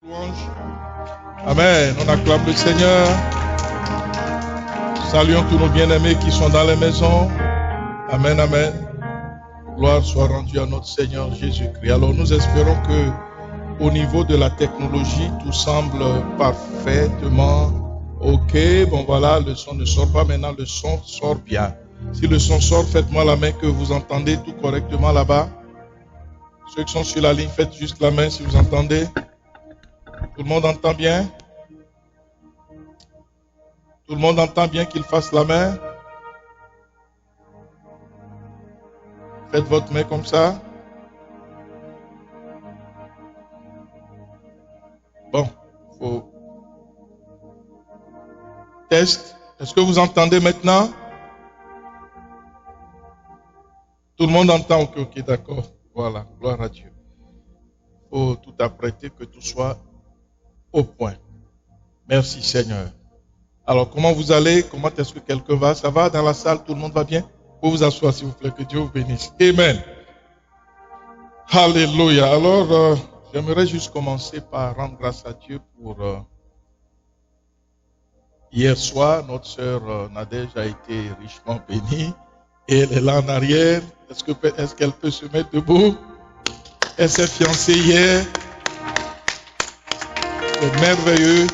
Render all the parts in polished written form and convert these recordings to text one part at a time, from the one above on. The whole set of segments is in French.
Louange. Amen. On acclame le Seigneur. Saluons tous nos bien-aimés qui sont dans les maisons. Amen, amen. Gloire soit rendue à notre Seigneur Jésus-Christ. Alors nous espérons que au niveau de la technologie, tout semble parfaitement ok. Bon voilà, le son ne sort pas maintenant, le son sort bien. Si le son sort, faites-moi la main que vous entendez tout correctement là-bas. Ceux qui sont sur la ligne, faites juste la main si vous entendez. Tout le monde entend bien? Tout le monde entend bien qu'il fasse la main? Faites votre main comme ça. Bon, faut test. Est-ce que vous entendez maintenant? Tout le monde entend? Ok, d'accord. Voilà, gloire à Dieu. Il faut tout apprêter, que tout soit au point. Merci Seigneur. Alors, comment vous allez? Comment est-ce que quelqu'un va? Ça va dans la salle? Tout le monde va bien? Vous vous asseoir s'il vous plaît, que Dieu vous bénisse. Amen. Alléluia. Alors, j'aimerais juste commencer par rendre grâce à Dieu pour hier soir. Notre sœur Nadège a été richement bénie et elle est là en arrière. Est-ce qu'elle peut se mettre debout? Elle s'est fiancée hier. C'est merveilleux.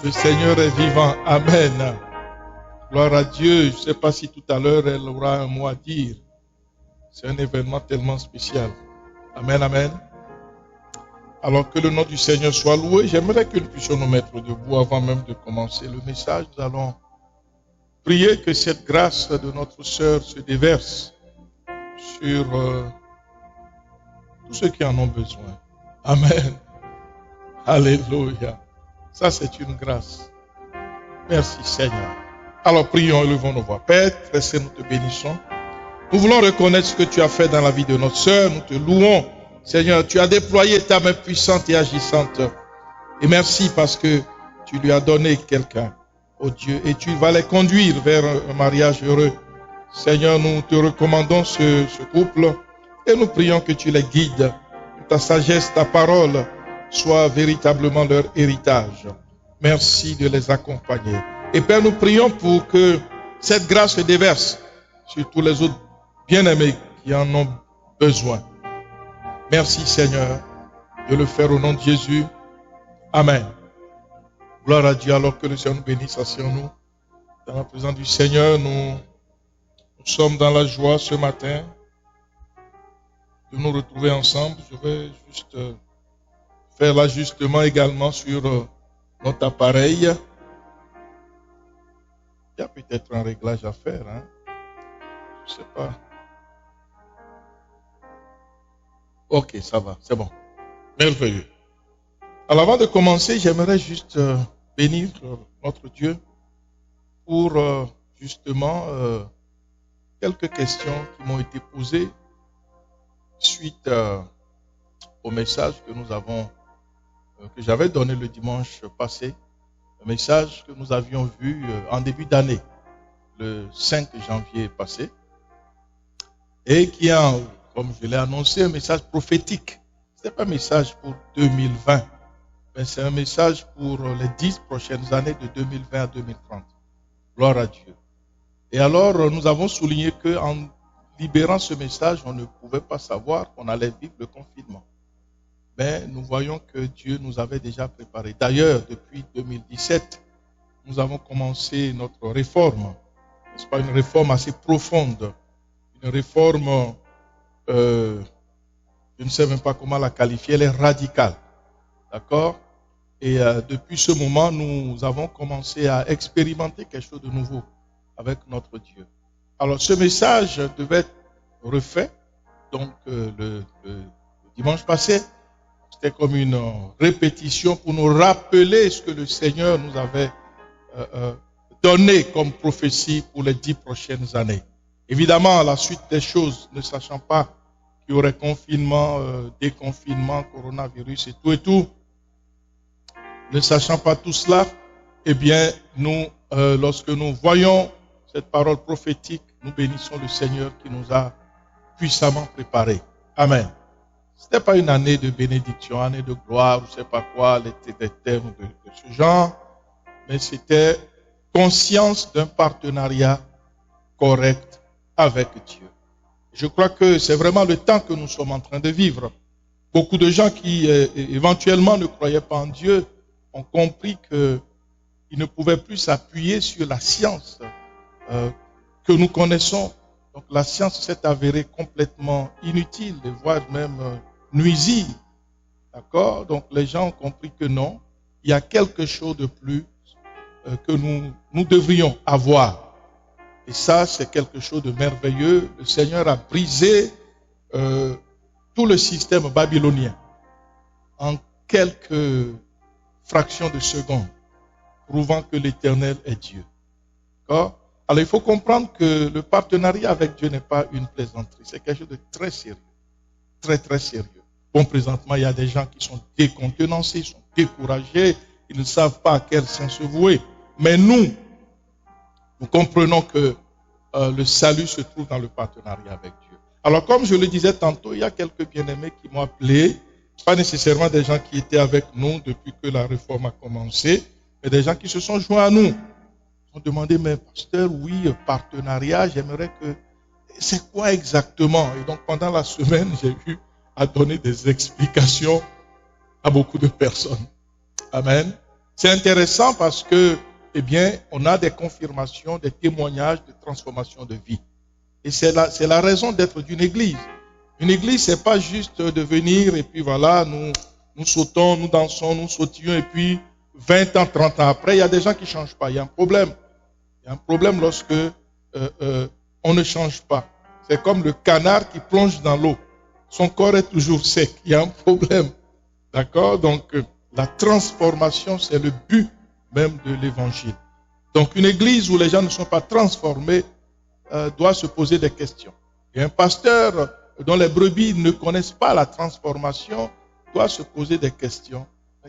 Le Seigneur est vivant. Amen. Gloire à Dieu. Je ne sais pas si tout à l'heure elle aura un mot à dire. C'est un événement tellement spécial. Amen, amen. Alors que le nom du Seigneur soit loué, j'aimerais que nous puissions nous mettre debout avant même de commencer le message. Nous allons prier que cette grâce de notre sœur se déverse sur tous ceux qui en ont besoin. Amen. Alléluia. Ça, c'est une grâce. Merci, Seigneur. Alors, prions et levons nos voix. Père, très saint, nous te bénissons. Nous voulons reconnaître ce que tu as fait dans la vie de notre sœur. Nous te louons. Seigneur, tu as déployé ta main puissante et agissante. Et merci parce que tu lui as donné quelqu'un, oh Dieu, et tu vas les conduire vers un mariage heureux. Seigneur, nous te recommandons ce couple et nous prions que tu les guides. Que ta sagesse, ta parole soit véritablement leur héritage. Merci de les accompagner. Et Père, nous prions pour que cette grâce se déverse sur tous les autres bien-aimés qui en ont besoin. Merci Seigneur de le faire au nom de Jésus. Amen. Gloire à Dieu. Alors que le Seigneur nous bénisse, asseyons-nous. Dans la présence du Seigneur, nous sommes dans la joie ce matin de nous retrouver ensemble. Je vais juste faire l'ajustement également sur notre appareil. Il y a peut-être un réglage à faire, hein? Je ne sais pas. Ok, ça va, c'est bon. Merveilleux. Alors avant de commencer, j'aimerais juste bénir notre Dieu pour justement quelques questions qui m'ont été posées suite au message que nous avons, que j'avais donné le dimanche passé, un message que nous avions vu en début d'année, le 5 janvier passé, et qui a, comme je l'ai annoncé, un message prophétique. Ce n'est pas un message pour 2020, mais c'est un message pour les 10 prochaines années de 2020 à 2030. Gloire à Dieu. Et alors, nous avons souligné qu'en libérant ce message, on ne pouvait pas savoir qu'on allait vivre le confinement. Mais nous voyons que Dieu nous avait déjà préparé. D'ailleurs, depuis 2017, nous avons commencé notre réforme. Ce n'est pas une réforme assez profonde, une réforme, je ne sais même pas comment la qualifier, elle est radicale. D'accord? Et depuis ce moment, nous avons commencé à expérimenter quelque chose de nouveau avec notre Dieu. Alors, ce message devait être refait. Donc, le dimanche passé, c'était comme une répétition pour nous rappeler ce que le Seigneur nous avait donné comme prophétie pour les 10 prochaines années. Évidemment, à la suite des choses, ne sachant pas qu'il y aurait confinement, déconfinement, coronavirus et tout, ne sachant pas tout cela, eh bien, nous, lorsque nous voyons cette parole prophétique, nous bénissons le Seigneur qui nous a puissamment préparés. Amen. C'était pas une année de bénédiction, année de gloire, je ne sais pas quoi, les termes de ce genre, mais c'était conscience d'un partenariat correct avec Dieu. Je crois que c'est vraiment le temps que nous sommes en train de vivre. Beaucoup de gens qui éventuellement ne croyaient pas en Dieu ont compris qu'ils ne pouvaient plus s'appuyer sur la science que nous connaissons. Donc la science s'est avérée complètement inutile, voire même nuisible. D'accord? Donc les gens ont compris que non, il y a quelque chose de plus que nous devrions avoir. Et ça, c'est quelque chose de merveilleux. Le Seigneur a brisé tout le système babylonien en quelques fractions de secondes, prouvant que l'Éternel est Dieu. D'accord? Alors, il faut comprendre que le partenariat avec Dieu n'est pas une plaisanterie. C'est quelque chose de très sérieux. Très, très sérieux. Bon, présentement, il y a des gens qui sont décontenancés, ils sont découragés, ils ne savent pas à quel sens se vouer. Mais nous comprenons que le salut se trouve dans le partenariat avec Dieu. Alors, comme je le disais tantôt, il y a quelques bien-aimés qui m'ont appelé, pas nécessairement des gens qui étaient avec nous depuis que la réforme a commencé, mais des gens qui se sont joints à nous. Ils ont demandé, mais pasteur, oui, partenariat, j'aimerais que... C'est quoi exactement? Et donc, pendant la semaine, j'ai eu à donner des explications à beaucoup de personnes. Amen. C'est intéressant parce que, eh bien, on a des confirmations, des témoignages de transformation de vie. Et c'est la raison d'être d'une église. Une église, c'est pas juste de venir et puis voilà, nous sautons, nous dansons, nous sautions et puis 20 ans, 30 ans après, il y a des gens qui ne changent pas. Il y a un problème. Il y a un problème lorsque on ne change pas. C'est comme le canard qui plonge dans l'eau. Son corps est toujours sec. Il y a un problème. D'accord? Donc, la transformation, c'est le but même de l'évangile. Donc, une église où les gens ne sont pas transformés doit se poser des questions. Et un pasteur dont les brebis ne connaissent pas la transformation doit se poser des questions.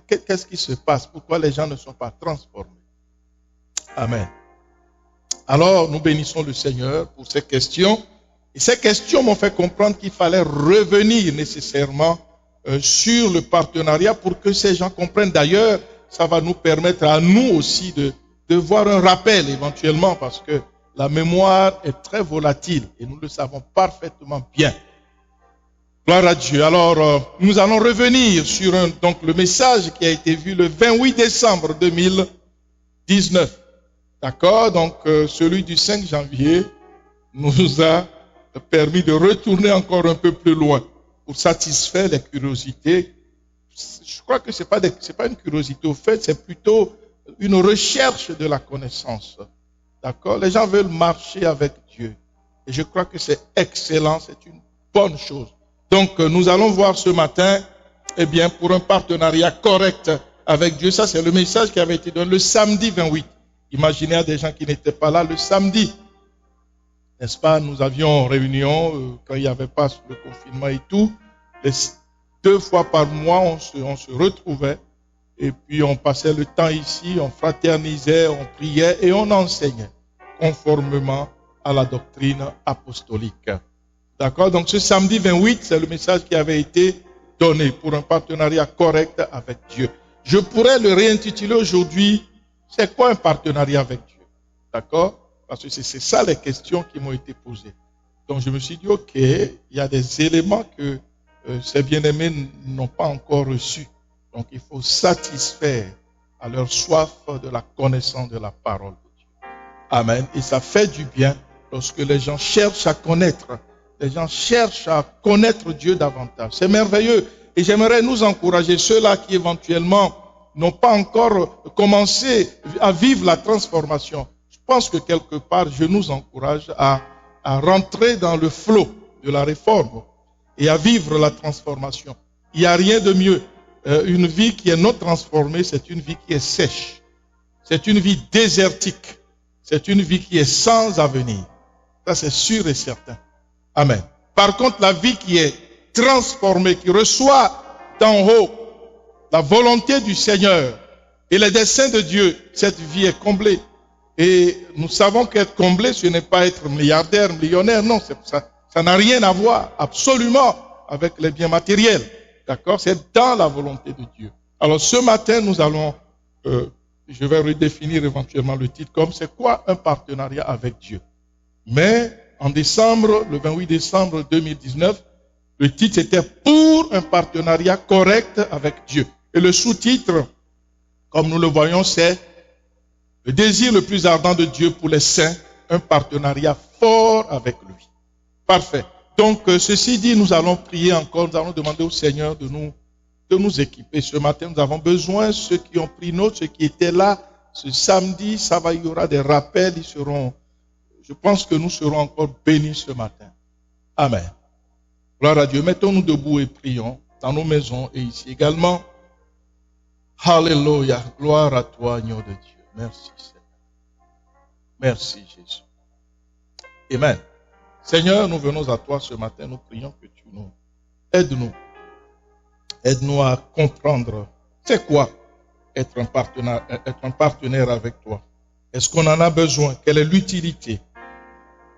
Qu'est-ce qui se passe? Pourquoi les gens ne sont pas transformés? Amen. Alors, nous bénissons le Seigneur pour ces questions. Et ces questions m'ont fait comprendre qu'il fallait revenir nécessairement sur le partenariat pour que ces gens comprennent. D'ailleurs, ça va nous permettre à nous aussi de voir un rappel éventuellement parce que la mémoire est très volatile et nous le savons parfaitement bien. Gloire à Dieu. Alors, nous allons revenir sur donc le message qui a été vu le 28 décembre 2019. D'accord? Donc, celui du 5 janvier nous a permis de retourner encore un peu plus loin pour satisfaire les curiosités. Je crois que c'est pas une curiosité au fait, c'est plutôt une recherche de la connaissance. D'accord? Les gens veulent marcher avec Dieu. Et je crois que c'est excellent, c'est une bonne chose. Donc, nous allons voir ce matin, eh bien, pour un partenariat correct avec Dieu. Ça, c'est le message qui avait été donné le samedi 28. Imaginez à des gens qui n'étaient pas là le samedi. N'est-ce pas? Nous avions réunion quand il n'y avait pas le confinement et tout. 2 fois par mois, on se retrouvait. Et puis, on passait le temps ici, on fraternisait, on priait et on enseignait conformément à la doctrine apostolique. D'accord? Donc, ce samedi 28, c'est le message qui avait été donné pour un partenariat correct avec Dieu. Je pourrais le réintituler aujourd'hui, c'est quoi un partenariat avec Dieu? D'accord? Parce que c'est ça les questions qui m'ont été posées. Donc, je me suis dit, ok, il y a des éléments que ces bien-aimés n'ont pas encore reçus. Donc, il faut satisfaire à leur soif de la connaissance de la parole de Dieu. Amen. Et ça fait du bien lorsque les gens cherchent à connaître. Les gens cherchent à connaître Dieu davantage. C'est merveilleux. Et j'aimerais nous encourager, ceux-là qui éventuellement n'ont pas encore commencé à vivre la transformation. Je pense que quelque part, je nous encourage à rentrer dans le flot de la réforme et à vivre la transformation. Il n'y a rien de mieux. Une vie qui est non transformée, c'est une vie qui est sèche. C'est une vie désertique. C'est une vie qui est sans avenir. Ça, c'est sûr et certain. Amen. Par contre, la vie qui est transformée, qui reçoit d'en haut la volonté du Seigneur et les desseins de Dieu, cette vie est comblée. Et nous savons qu'être comblé, ce n'est pas être milliardaire, millionnaire, non, ça n'a rien à voir, absolument. avec les biens matériels. D'accord? C'est dans la volonté de Dieu. Alors ce matin, nous allons, je vais redéfinir éventuellement le titre comme c'est quoi un partenariat avec Dieu. Mais en décembre, le 28 décembre 2019, le titre était pour un partenariat correct avec Dieu. Et le sous-titre, comme nous le voyons, c'est le désir le plus ardent de Dieu pour les saints, un partenariat fort avec lui. Parfait. Donc, ceci dit, nous allons prier encore, nous allons demander au Seigneur de nous équiper. Ce matin, nous avons besoin, ceux qui ont pris note, ceux qui étaient là, ce samedi, il y aura des rappels, je pense que nous serons encore bénis ce matin. Amen. Gloire à Dieu. Mettons-nous debout et prions dans nos maisons et ici également. Alléluia. Gloire à toi, agneau de Dieu. Merci, Seigneur. Merci, Jésus. Amen. Seigneur, nous venons à toi ce matin, nous prions que tu nous aides-nous. Aide-nous à comprendre c'est quoi être un partenaire avec toi. Est-ce qu'on en a besoin? Quelle est l'utilité?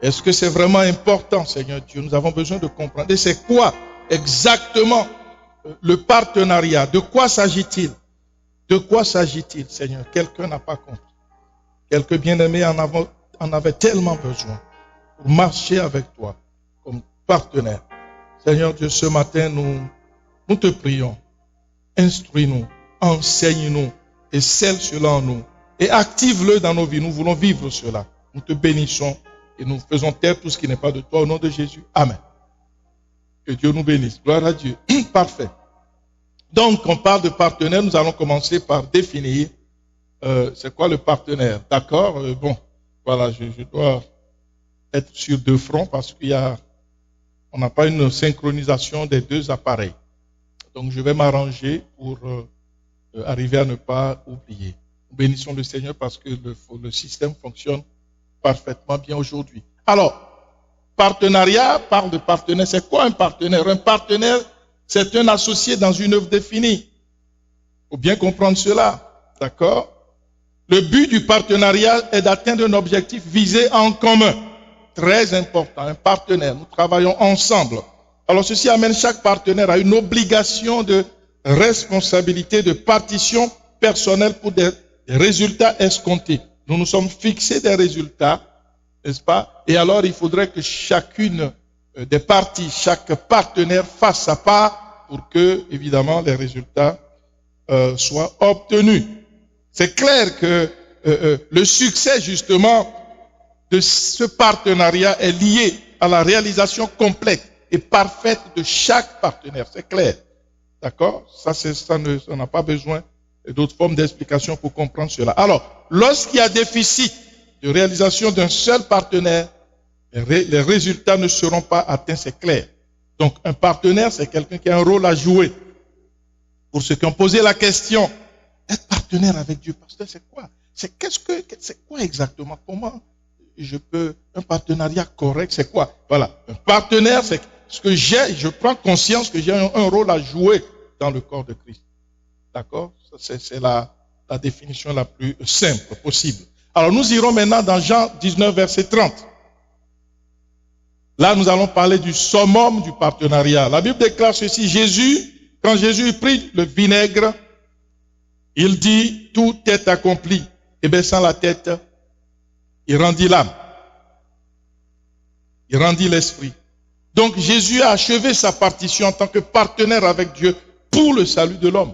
Est-ce que c'est vraiment important, Seigneur Dieu? Nous avons besoin de comprendre. Et c'est quoi exactement le partenariat? De quoi s'agit-il? De quoi s'agit-il, Seigneur? Quelqu'un n'a pas compris. Quelques bien-aimés en avaient tellement besoin pour marcher avec toi comme partenaire. Seigneur Dieu, ce matin, nous te prions. Instruis-nous, enseigne-nous et scelle cela en nous. Et active-le dans nos vies. Nous voulons vivre cela. Nous te bénissons et nous faisons taire tout ce qui n'est pas de toi au nom de Jésus. Amen. Que Dieu nous bénisse. Gloire à Dieu. Parfait. Donc, on parle de partenaire. Nous allons commencer par définir c'est quoi le partenaire. D'accord? Bon, voilà, je dois être sur deux fronts parce on n'a pas une synchronisation des deux appareils. Donc, je vais m'arranger pour arriver à ne pas oublier. Nous bénissons le Seigneur parce que le système fonctionne parfaitement bien aujourd'hui. Alors, partenariat, parle de partenaire. C'est quoi un partenaire? Un partenaire, c'est un associé dans une œuvre définie. Il faut bien comprendre cela. D'accord? Le but du partenariat est d'atteindre un objectif visé en commun. Très important, un partenaire. Nous travaillons ensemble. Alors ceci amène chaque partenaire à une obligation de responsabilité, de partition personnelle pour des résultats escomptés. Nous nous sommes fixés des résultats, n'est-ce pas? Et alors il faudrait que chacune des parties, chaque partenaire fasse sa part pour que, évidemment, les résultats soient obtenus. C'est clair que le succès, justement, de ce partenariat est lié à la réalisation complète et parfaite de chaque partenaire. C'est clair. D'accord? Ça n'a pas besoin d'autres formes d'explication pour comprendre cela. Alors, lorsqu'il y a déficit de réalisation d'un seul partenaire, les résultats ne seront pas atteints, c'est clair. Donc, un partenaire, c'est quelqu'un qui a un rôle à jouer. Pour ceux qui ont posé la question, être partenaire avec Dieu, pasteur, c'est quoi? C'est quoi exactement? Comment un partenariat correct, c'est quoi? Voilà. Un partenaire, c'est ce que je prends conscience que j'ai un rôle à jouer dans le corps de Christ. D'accord? C'est la définition la plus simple possible. Alors, nous irons maintenant dans Jean 19, verset 30. Là, nous allons parler du summum du partenariat. La Bible déclare ceci, quand Jésus prit le vinaigre, il dit, tout est accompli. Et baissant la tête, il rendit l'âme. Il rendit l'esprit. Donc Jésus a achevé sa partition en tant que partenaire avec Dieu pour le salut de l'homme.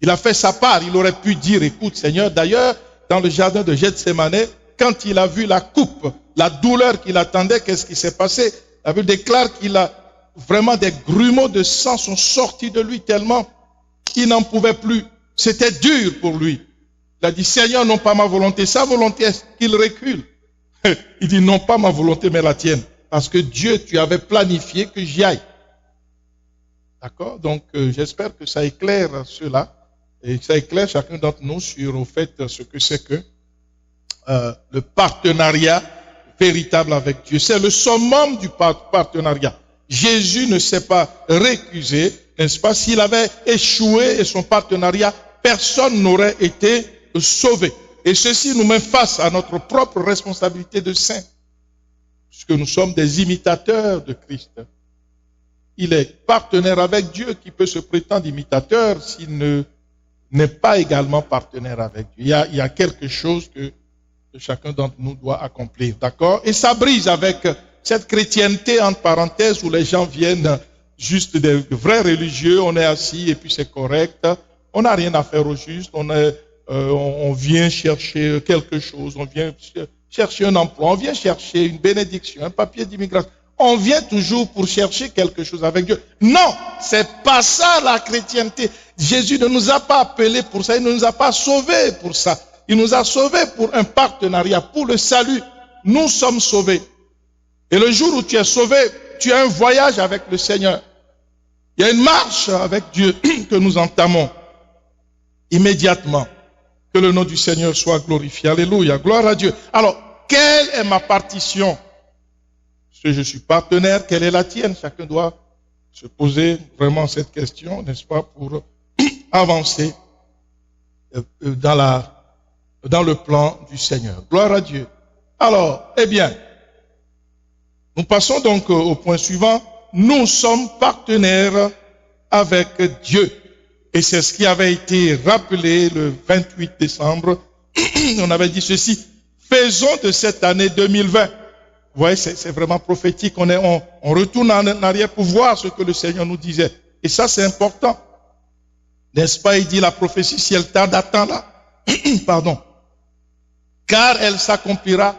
Il a fait sa part. Il aurait pu dire, écoute Seigneur, d'ailleurs, dans le jardin de Gethsémane, quand il a vu la coupe, la douleur qu'il attendait, qu'est-ce qui s'est passé? La Bible déclare qu'il a vraiment des grumeaux de sang sont sortis de lui tellement qu'il n'en pouvait plus. C'était dur pour lui. Il a dit, Seigneur, non pas ma volonté. Sa volonté est qu'il recule. Il dit, non pas ma volonté, mais la tienne. Parce que Dieu, tu avais planifié que j'y aille. D'accord? Donc, j'espère que ça éclaire cela. Et que ça éclaire chacun d'entre nous sur, au fait, ce que c'est que le partenariat véritable avec Dieu. C'est le summum du partenariat. Jésus ne s'est pas récusé, n'est-ce pas? S'il avait échoué et son partenariat, personne n'aurait été sauvé. Et ceci nous met face à notre propre responsabilité de saint, puisque nous sommes des imitateurs de Christ. il est partenaire avec Dieu, qui peut se prétendre imitateur s'il n'est pas également partenaire avec Dieu. Il y a quelque chose que chacun d'entre nous doit accomplir, d'accord? Et ça brise avec cette chrétienté, entre parenthèses, où les gens viennent juste des vrais religieux, on est assis et puis c'est correct, on n'a rien à faire au juste, on vient chercher quelque chose, on vient chercher un emploi, on vient chercher une bénédiction, un papier d'immigration. On vient toujours pour chercher quelque chose avec Dieu. Non, c'est pas ça la chrétienté. Jésus ne nous a pas appelés pour ça, il ne nous a pas sauvés pour ça. Il nous a sauvés pour un partenariat, pour le salut. Nous sommes sauvés. Et le jour où tu es sauvé, tu as un voyage avec le Seigneur. Il y a une marche avec Dieu que nous entamons immédiatement. Que le nom du Seigneur soit glorifié. Alléluia, gloire à Dieu. Alors, quelle est ma partition? Est-ce que je suis partenaire? Quelle est la tienne? Chacun doit se poser vraiment cette question, n'est-ce pas, pour avancer dans le plan du Seigneur. Gloire à Dieu. Alors, eh bien, nous passons donc au point suivant. Nous sommes partenaires avec Dieu. Et c'est ce qui avait été rappelé le 28 décembre. On avait dit ceci. Faisons de cette année 2020. Vous voyez, c'est vraiment prophétique. On retourne en arrière pour voir ce que le Seigneur nous disait. Et ça, c'est important. N'est-ce pas? Il dit la prophétie, si elle tarde, attends-la. Pardon. Car elle s'accomplira.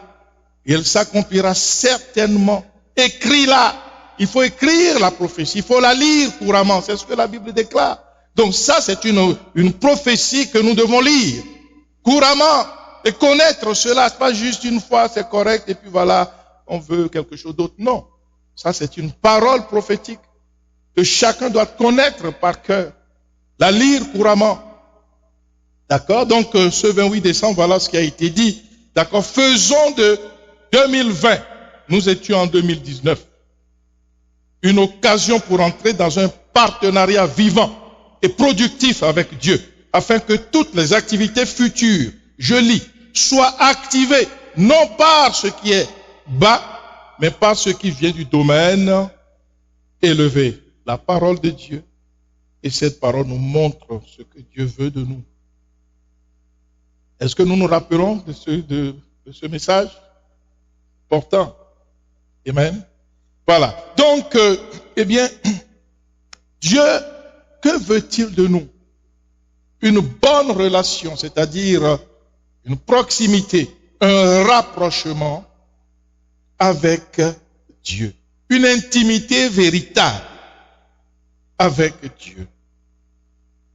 Et elle s'accomplira certainement. Écris-la. Il faut écrire la prophétie. Il faut la lire couramment. C'est ce que la Bible déclare. Donc ça, c'est une prophétie que nous devons lire couramment et connaître cela. Pas juste une fois, c'est correct, et puis voilà, on veut quelque chose d'autre. Non. Ça, c'est une parole prophétique que chacun doit connaître par cœur. La lire couramment. D'accord? Donc, ce 28 décembre, voilà ce qui a été dit. D'accord? Faisons de 2020, nous étions en 2019, une occasion pour entrer dans un partenariat vivant et productif avec Dieu, afin que toutes les activités futures, je lis, soient activées, non par ce qui est bas, mais par ce qui vient du domaine élevé. La parole de Dieu. Et cette parole nous montre ce que Dieu veut de nous. Est-ce que nous nous rappelons de ce message important? Amen. Voilà. Donc, eh bien, Dieu, que veut-il de nous? Une bonne relation, c'est-à-dire une proximité, un rapprochement avec Dieu. Une intimité véritable avec Dieu.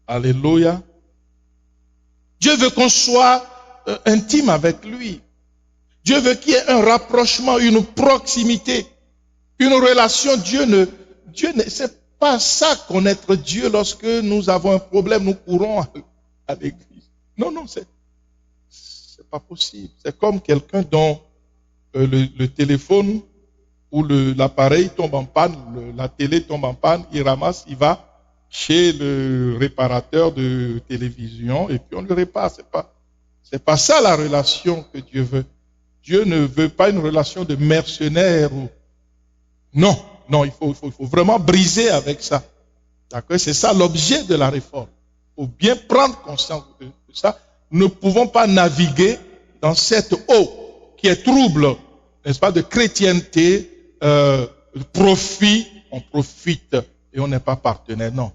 Alléluia. Dieu veut qu'on soit intime avec lui. Dieu veut qu'il y ait un rapprochement, une proximité, une relation. Dieu ne c'est pas ça connaître Dieu lorsque nous avons un problème, nous courons à l'église. Non, c'est pas possible. C'est comme quelqu'un dont le téléphone ou l'appareil tombe en panne, la télé tombe en panne, il ramasse, il va chez le réparateur de télévision et puis on le répare. C'est pas ça la relation que Dieu veut. Dieu ne veut pas une relation de mercenaire ou non, il faut vraiment briser avec ça. D'accord? C'est ça l'objet de la réforme. Il faut bien prendre conscience de ça. Nous ne pouvons pas naviguer dans cette eau qui est trouble, n'est-ce pas, de chrétienté, de profit. On profite et on n'est pas partenaire. Non,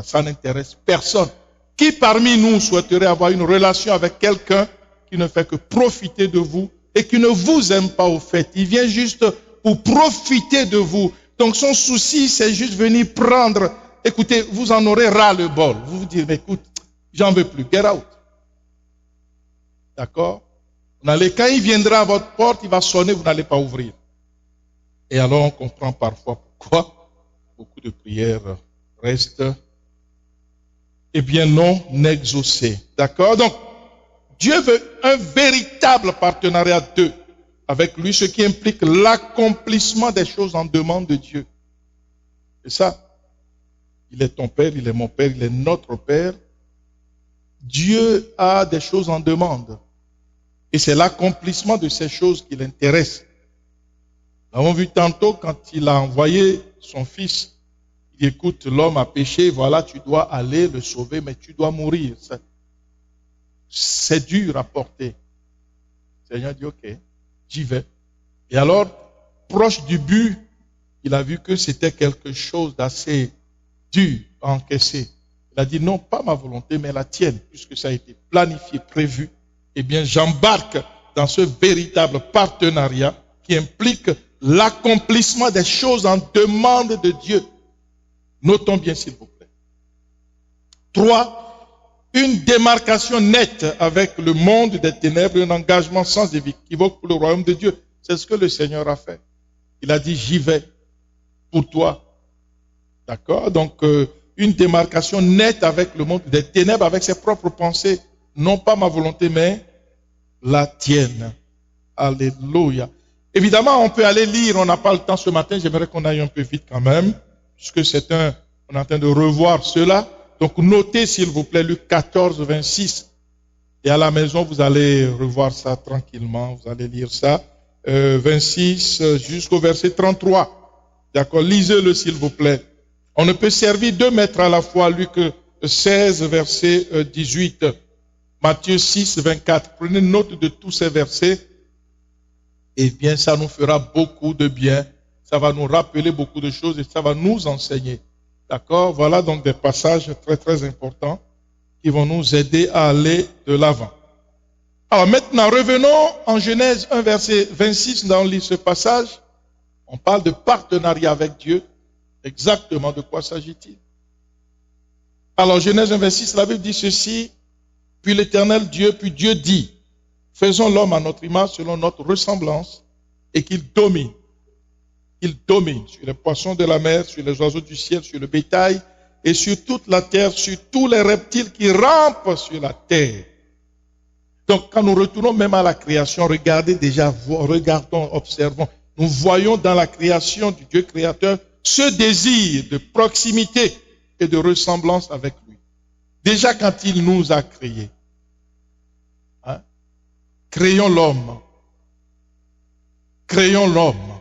ça n'intéresse personne. Qui parmi nous souhaiterait avoir une relation avec quelqu'un qui ne fait que profiter de vous et qui ne vous aime pas au fait? Il vient juste pour profiter de vous. Donc son souci, c'est juste venir prendre. Écoutez, vous en aurez ras le bol. Vous vous dites, mais écoute, j'en veux plus, get out. D'accord? Quand il viendra à votre porte, il va sonner, vous n'allez pas ouvrir. Et alors on comprend parfois pourquoi beaucoup de prières restent, eh bien non exaucées. D'accord? Donc, Dieu veut un véritable partenariat avec lui, ce qui implique l'accomplissement des choses en demande de Dieu. C'est ça. Il est ton Père, il est mon Père, il est notre Père. Dieu a des choses en demande. Et c'est l'accomplissement de ces choses qui l'intéresse. Nous avons vu tantôt quand il a envoyé son Fils Il dit, écoute, l'homme a péché, voilà, tu dois aller le sauver, mais tu dois mourir. C'est dur à porter. Le Seigneur dit, ok, j'y vais. Et alors, proche du but, il a vu que c'était quelque chose d'assez dur à encaisser. Il a dit, non, pas ma volonté, mais la tienne, puisque ça a été planifié, prévu. Eh bien, j'embarque dans ce véritable partenariat qui implique l'accomplissement des choses en demande de Dieu. Notons bien, s'il vous plaît. 3, une démarcation nette avec le monde des ténèbres, un engagement sans équivoque pour le royaume de Dieu. C'est ce que le Seigneur a fait. Il a dit, j'y vais pour toi. D'accord? Donc, une démarcation nette avec le monde des ténèbres, avec ses propres pensées. Non pas ma volonté, mais la tienne. Alléluia. Évidemment, on peut aller lire, on n'a pas le temps ce matin, j'aimerais qu'on aille un peu vite quand même, puisque on est en train de revoir cela. Donc, notez s'il vous plaît Luc 14, 26. Et à la maison, vous allez revoir ça tranquillement, vous allez lire ça. 26 jusqu'au verset 33. D'accord, lisez-le s'il vous plaît. On ne peut servir 2 maîtres à la fois. Luc 16, verset 18. Matthieu 6, 24. Prenez note de tous ces versets. Et bien, ça nous fera beaucoup de bien. Ça va nous rappeler beaucoup de choses et ça va nous enseigner. D'accord? Voilà donc des passages très très importants qui vont nous aider à aller de l'avant. Alors maintenant, revenons en Genèse 1, verset 26, dans ce passage. On parle de partenariat avec Dieu. Exactement, de quoi s'agit-il? Alors, Genèse 1, 26, la Bible dit ceci. Puis l'Éternel Dieu, puis Dieu dit, faisons l'homme à notre image, selon notre ressemblance, et qu'il domine. Il domine sur les poissons de la mer, sur les oiseaux du ciel, sur le bétail, et sur toute la terre, sur tous les reptiles qui rampent sur la terre. Donc, quand nous retournons même à la création, regardez déjà, regardons, observons. Nous voyons dans la création du Dieu créateur ce désir de proximité et de ressemblance avec lui. Déjà quand il nous a créés. Hein? Créons l'homme. Créons l'homme.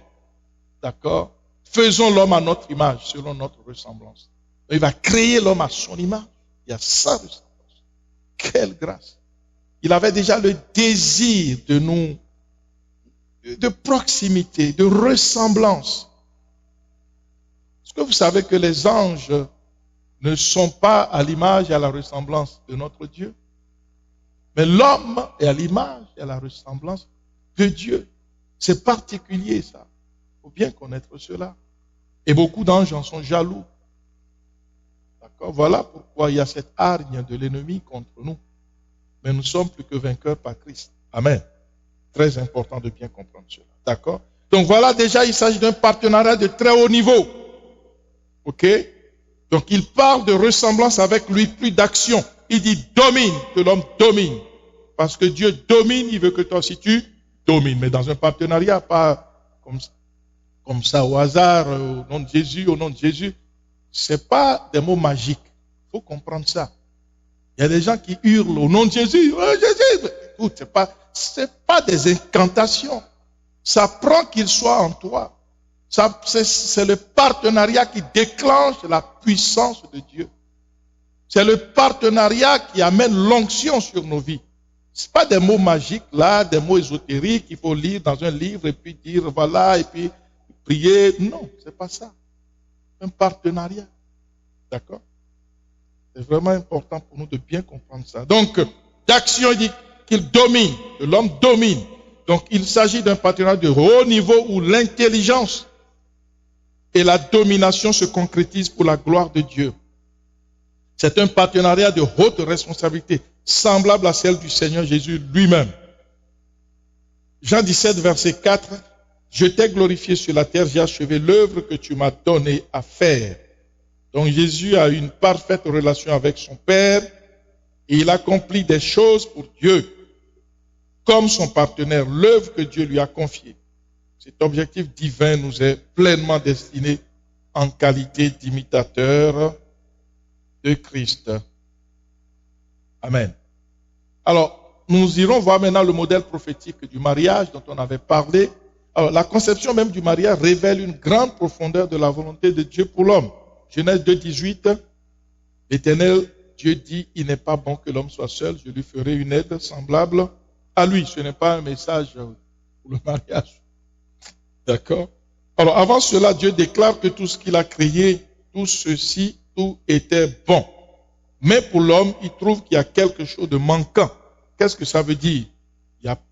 D'accord? Faisons l'homme à notre image, selon notre ressemblance. Il va créer l'homme à son image. Il y a sa ressemblance. Quelle grâce. Il avait déjà le désir de nous, de proximité, de ressemblance. Est-ce que vous savez que les anges ne sont pas à l'image et à la ressemblance de notre Dieu? Mais l'homme est à l'image et à la ressemblance de Dieu. C'est particulier ça. Il faut bien connaître cela. Et beaucoup d'anges en sont jaloux. D'accord? Voilà pourquoi il y a cette hargne de l'ennemi contre nous. Mais nous sommes plus que vainqueurs par Christ. Amen. Très important de bien comprendre cela. D'accord? Donc voilà, déjà, il s'agit d'un partenariat de très haut niveau. Ok? Donc il parle de ressemblance avec lui, plus d'action. Il dit domine, que l'homme domine. Parce que Dieu domine, il veut que toi aussi tu domines. Mais dans un partenariat, pas comme ça au hasard, au nom de Jésus, au nom de Jésus. C'est pas des mots magiques. Il faut comprendre ça. Il y a des gens qui hurlent au nom de Jésus. Oh, Jésus. Écoute, c'est pas des incantations. Ça prend qu'il soit en toi. C'est le partenariat qui déclenche la puissance de Dieu. C'est le partenariat qui amène l'onction sur nos vies. Ce pas des mots magiques là, des mots ésotériques qu'il faut lire dans un livre et puis dire voilà et puis prier. Non, c'est pas ça. Un partenariat. D'accord? C'est vraiment important pour nous de bien comprendre ça. Donc, d'action, il dit qu'il domine, que l'homme domine. Donc, il s'agit d'un partenariat de haut niveau où l'intelligence et la domination se concrétisent pour la gloire de Dieu. C'est un partenariat de haute responsabilité, semblable à celle du Seigneur Jésus lui-même. Jean 17, verset 4, « Je t'ai glorifié sur la terre, j'ai achevé l'œuvre que tu m'as donnée à faire. » Donc Jésus a une parfaite relation avec son Père et il accomplit des choses pour Dieu, comme son partenaire, l'œuvre que Dieu lui a confiée. Cet objectif divin nous est pleinement destiné en qualité d'imitateur de Christ. Amen. Alors, nous irons voir maintenant le modèle prophétique du mariage dont on avait parlé. Alors, la conception même du mariage révèle une grande profondeur de la volonté de Dieu pour l'homme. Genèse 2, 18, l'Éternel, Dieu dit, il n'est pas bon que l'homme soit seul, je lui ferai une aide semblable à lui. Ce n'est pas un message pour le mariage. D'accord? Alors, avant cela, Dieu déclare que tout ce qu'il a créé, tout ceci, tout était bon. Mais pour l'homme, il trouve qu'il y a quelque chose de manquant. Qu'est-ce que ça veut dire?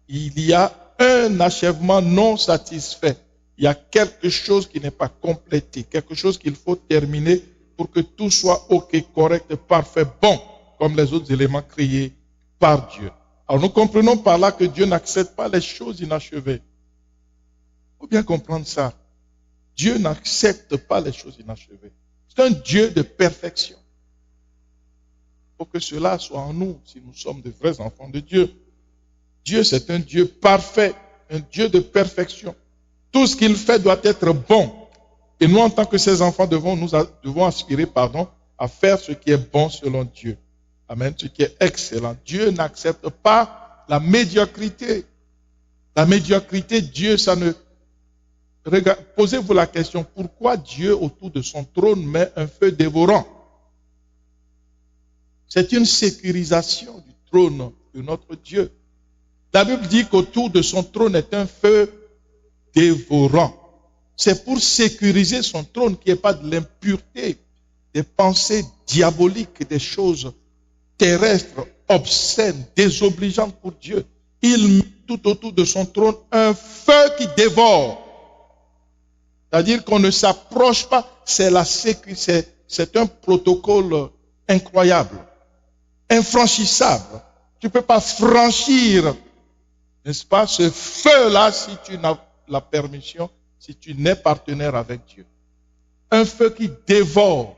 Il y a un achèvement non satisfait. Il y a quelque chose qui n'est pas complété, quelque chose qu'il faut terminer pour que tout soit OK, correct, parfait, bon, comme les autres éléments créés par Dieu. Alors nous comprenons par là que Dieu n'accepte pas les choses inachevées. Il faut bien comprendre ça. Dieu n'accepte pas les choses inachevées. C'est un Dieu de perfection. Il faut que cela soit en nous, si nous sommes de vrais enfants de Dieu. Dieu, c'est un Dieu parfait, un Dieu de perfection. Tout ce qu'il fait doit être bon. Et nous, en tant que ses enfants, devons aspirer à faire ce qui est bon selon Dieu. Amen. Ce qui est excellent. Dieu n'accepte pas la médiocrité. La médiocrité, Dieu, ça ne... Posez-vous la question, pourquoi Dieu, autour de son trône, met un feu dévorant? C'est une sécurisation du trône de notre Dieu. La Bible dit qu'autour de son trône est un feu dévorant. C'est pour sécuriser son trône qu'il n'y ait pas de l'impureté, des pensées diaboliques, des choses terrestres, obscènes, désobligeantes pour Dieu. Il met tout autour de son trône un feu qui dévore. C'est-à-dire qu'on ne s'approche pas, c'est un protocole incroyable, infranchissable. Tu ne peux pas franchir, n'est-ce pas, ce feu-là si tu n'as la permission, si tu n'es partenaire avec Dieu. Un feu qui dévore.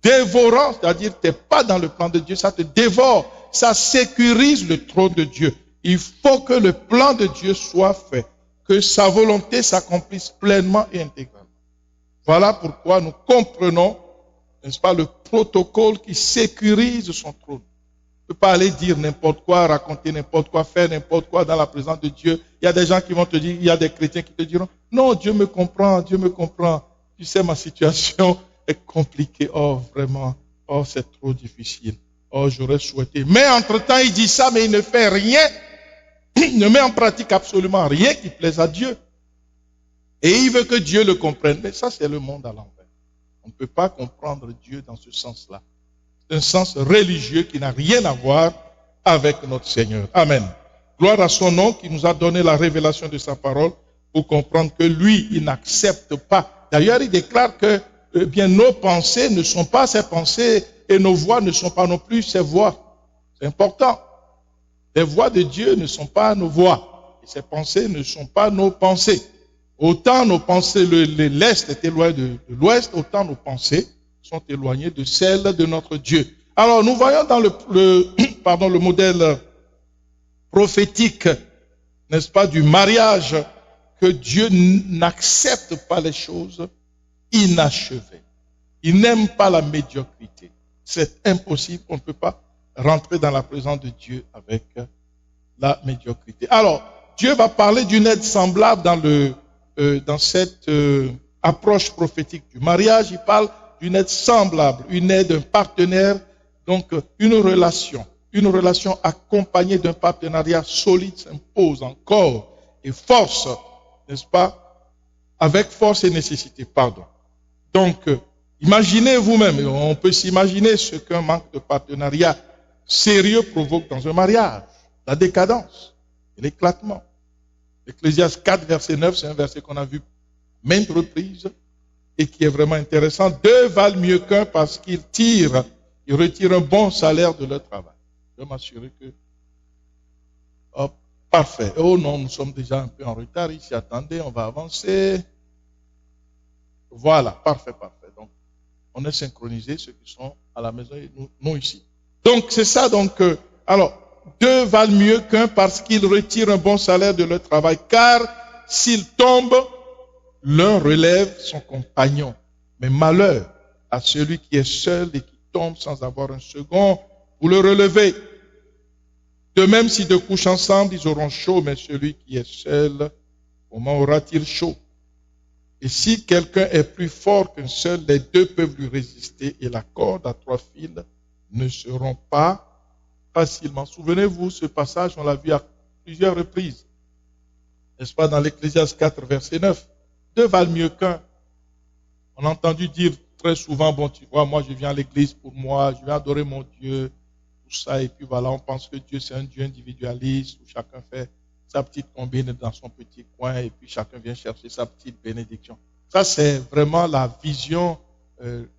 Dévorant, c'est-à-dire que tu n'es pas dans le plan de Dieu, ça te dévore. Ça sécurise le trône de Dieu. Il faut que le plan de Dieu soit fait, que sa volonté s'accomplisse pleinement et intégralement. Voilà pourquoi nous comprenons, n'est-ce pas, le protocole qui sécurise son trône. Tu ne peux pas aller dire n'importe quoi, raconter n'importe quoi, faire n'importe quoi dans la présence de Dieu. Il y a des gens qui vont te dire, il y a des chrétiens qui te diront, non, Dieu me comprend, Dieu me comprend. Tu sais, ma situation est compliquée. Oh, vraiment, oh, c'est trop difficile. Oh, j'aurais souhaité. Mais entre-temps, il dit ça, mais il ne fait rien. Il ne met en pratique absolument rien qui plaise à Dieu. Et il veut que Dieu le comprenne. Mais ça, c'est le monde à l'envers. On ne peut pas comprendre Dieu dans ce sens-là. C'est un sens religieux qui n'a rien à voir avec notre Seigneur. Amen. Gloire à son nom qui nous a donné la révélation de sa parole pour comprendre que lui, il n'accepte pas. D'ailleurs, il déclare que bien, nos pensées ne sont pas ses pensées et nos voix ne sont pas non plus ses voix. C'est important. Les voix de Dieu ne sont pas nos voix et ses pensées ne sont pas nos pensées. Autant nos pensées, l'Est est éloigné de l'Ouest, autant nos pensées sont éloignées de celles de notre Dieu. Alors, nous voyons dans le modèle prophétique, n'est-ce pas, du mariage, que Dieu n'accepte pas les choses inachevées. Il n'aime pas la médiocrité. C'est impossible, on ne peut pas rentrer dans la présence de Dieu avec la médiocrité. Alors, Dieu va parler d'une aide semblable dans cette approche prophétique du mariage. Il parle d'une aide semblable, une aide, un partenaire, donc une relation accompagnée d'un partenariat solide s'impose encore et force, n'est-ce pas, avec force et nécessité, pardon. Donc, imaginez vous-même, on peut s'imaginer ce qu'un manque de partenariat sérieux provoque dans un mariage, la décadence et l'éclatement. Ecclésiaste 4, verset 9, c'est un verset qu'on a vu maintes reprises et qui est vraiment intéressant. Deux valent mieux qu'un parce qu'ils retirent un bon salaire de leur travail. Je vais m'assurer que... Oh, parfait. Oh non, nous sommes déjà un peu en retard ici. Attendez, on va avancer. Voilà, parfait. Donc, on est synchronisés, ceux qui sont à la maison et nous ici. Donc, c'est ça. Donc, alors, deux valent mieux qu'un parce qu'ils retirent un bon salaire de leur travail. Car s'ils tombent, l'un relève son compagnon. Mais malheur à celui qui est seul et qui tombe sans avoir un second pour le relever. De même, si deux couchent ensemble, ils auront chaud, mais celui qui est seul, comment aura-t-il chaud? Et si quelqu'un est plus fort qu'un seul, les deux peuvent lui résister et la corde à 3 fils ne se rompt pas facilement. Souvenez-vous, ce passage, on l'a vu à plusieurs reprises. N'est-ce pas, dans l'Ecclésiaste 4, verset 9. 2 valent mieux qu'un. On a entendu dire très souvent, bon, tu vois, moi je viens à l'église pour moi, je viens adorer mon Dieu, tout ça, et puis voilà, on pense que Dieu c'est un Dieu individualiste, où chacun fait sa petite combine dans son petit coin, et puis chacun vient chercher sa petite bénédiction. Ça, c'est vraiment la vision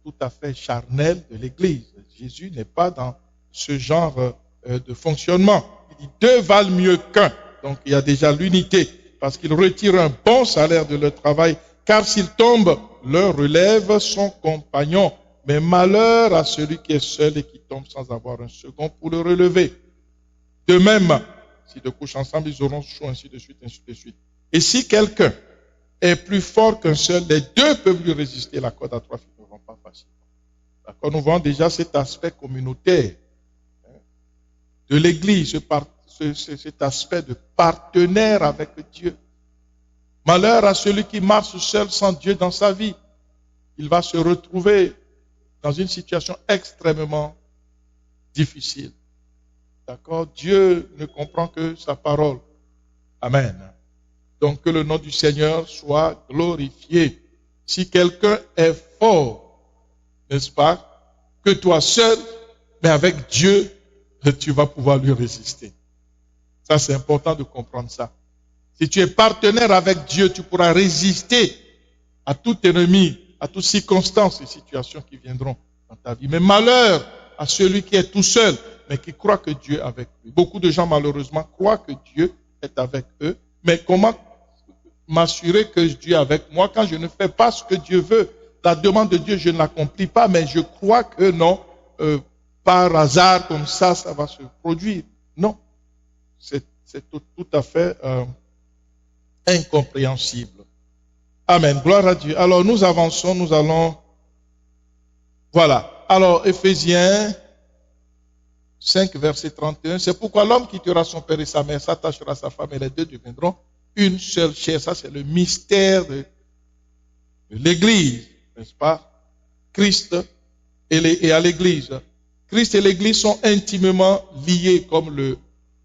tout à fait charnelle de l'église. Jésus n'est pas dans ce genre de fonctionnement. Il dit 2 valent mieux qu'un. Donc il y a déjà l'unité, parce qu'ils retirent un bon salaire de leur travail, car s'ils tombent, leur relève son compagnon. Mais malheur à celui qui est seul et qui tombe sans avoir un second pour le relever. De même, si deux couchent ensemble, ils auront chaud, ainsi de suite, ainsi de suite. Et si quelqu'un est plus fort qu'un seul, les deux peuvent lui résister. La corde à 3 fils ne vont pas facilement. D'accord, nous voyons déjà cet aspect communautaire de l'Église, cet aspect de partenaire avec Dieu. Malheur à celui qui marche seul sans Dieu dans sa vie. Il va se retrouver dans une situation extrêmement difficile. D'accord? Dieu ne comprend que sa parole. Amen. Donc que le nom du Seigneur soit glorifié. Si quelqu'un est fort, n'est-ce pas, que toi seul, mais avec Dieu, tu vas pouvoir lui résister. Ça, c'est important de comprendre ça. Si tu es partenaire avec Dieu, tu pourras résister à tout ennemi, à toutes circonstances et situations qui viendront dans ta vie. Mais malheur à celui qui est tout seul, mais qui croit que Dieu est avec lui. Beaucoup de gens, malheureusement, croient que Dieu est avec eux. Mais comment m'assurer que Dieu est avec moi quand je ne fais pas ce que Dieu veut? La demande de Dieu, je ne l'accomplis pas, mais je crois que non, par hasard, comme ça va se produire. Non, c'est tout à fait incompréhensible. Amen. Gloire à Dieu. Alors, nous avançons, nous allons... Voilà. Alors, Éphésiens 5, verset 31. C'est pourquoi l'homme quittera son père et sa mère, s'attachera à sa femme et les deux deviendront une seule chair. Ça, c'est le mystère de l'Église, n'est-ce pas? Christ et à l'Église. Christ et l'Église sont intimement liés comme le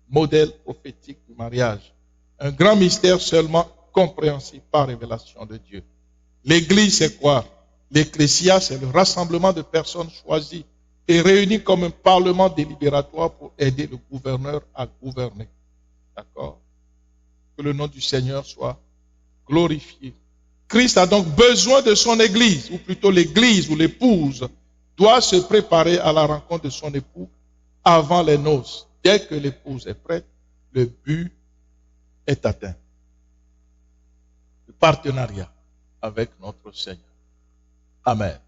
modèle prophétique du mariage. Un grand mystère seulement compréhensible par révélation de Dieu. L'Église, c'est quoi? L'Ecclésia, c'est le rassemblement de personnes choisies et réunies comme un parlement délibératoire pour aider le gouverneur à gouverner. D'accord? Que le nom du Seigneur soit glorifié. Christ a donc besoin de son Église, ou plutôt l'Église ou l'épouse doit se préparer à la rencontre de son époux avant les noces. Dès que l'épouse est prête, le but est atteint. Le partenariat avec notre Seigneur. Amen.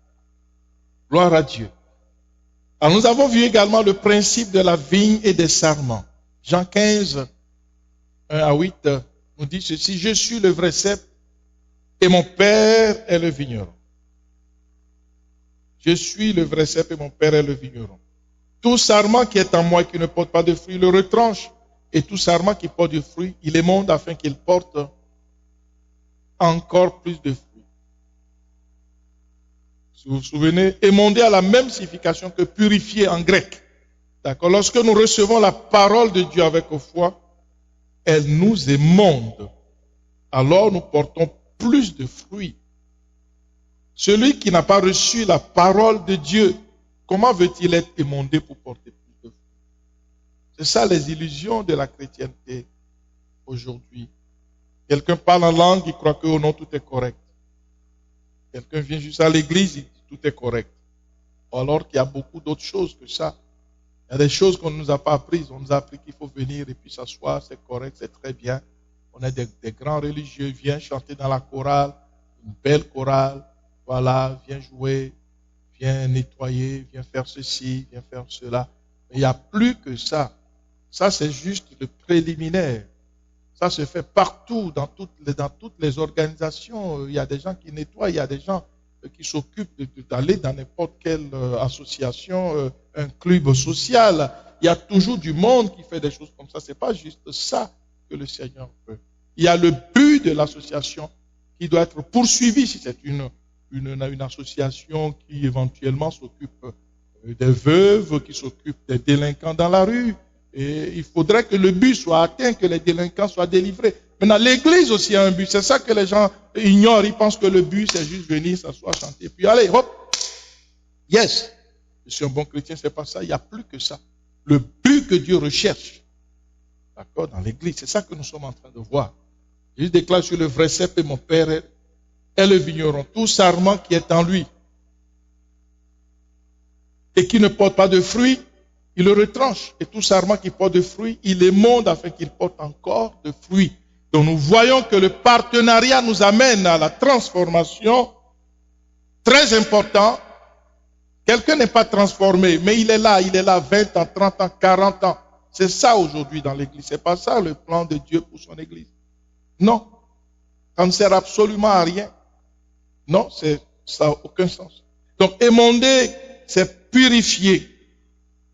Gloire à Dieu. Alors nous avons vu également le principe de la vigne et des sarments. Jean 15, 1 à 8 nous dit ceci: je suis le vrai cep et mon père est le vigneron. Je suis le vrai cep et mon père est le vigneron. Tout sarment qui est en moi et qui ne porte pas de fruits, le retranche. Et tout sarment qui porte du fruit, il émonde afin qu'il porte encore plus de fruits. Si vous vous souvenez, émonder a la même signification que purifier en grec. D'accord? Lorsque nous recevons la parole de Dieu avec foi, elle nous émonde. Alors nous portons plus de fruits. Celui qui n'a pas reçu la parole de Dieu, comment veut-il être émondé pour porter plus de fruits? C'est ça les illusions de la chrétienté aujourd'hui. Quelqu'un parle en langue, il croit que non, tout est correct. Quelqu'un vient juste à l'église, il dit tout est correct. Alors qu'il y a beaucoup d'autres choses que ça. Il y a des choses qu'on ne nous a pas apprises. On nous a appris qu'il faut venir et puis s'asseoir, c'est correct, c'est très bien. On est des grands religieux, viens chanter dans la chorale, une belle chorale, voilà, viens jouer, viens nettoyer, viens faire ceci, viens faire cela. Mais il n'y a plus que ça. Ça, c'est juste le préliminaire. Ça se fait partout, dans toutes les organisations. Il y a des gens qui nettoient, il y a des gens qui s'occupent d'aller dans n'importe quelle association, un club social. Il y a toujours du monde qui fait des choses comme ça. Ce n'est pas juste ça que le Seigneur veut. Il y a le but de l'association qui doit être poursuivi si c'est une association qui éventuellement s'occupe des veuves, qui s'occupe des délinquants dans la rue. Et il faudrait que le but soit atteint, que les délinquants soient délivrés. Maintenant, l'église aussi a un but. C'est ça que les gens ignorent. Ils pensent que le but, c'est juste venir, s'asseoir, chanter. Puis allez, hop. Yes. Je suis un bon chrétien, c'est pas ça. Il n'y a plus que ça. Le but que Dieu recherche, d'accord, dans l'église, c'est ça que nous sommes en train de voir. Je déclare sur le vrai cep et mon Père est le vigneron. Tout sarment qui est en lui et qui ne porte pas de fruits, il le retranche. Et tout sarment qui porte de fruits, il émonde afin qu'il porte encore de fruits. Donc nous voyons que le partenariat nous amène à la transformation. Très important. Quelqu'un n'est pas transformé, mais il est là 20 ans, 30 ans, 40 ans. C'est ça aujourd'hui dans l'église. C'est pas ça le plan de Dieu pour son église. Non. Ça ne sert absolument à rien. Non, ça n'a aucun sens. Donc émonder, c'est purifier.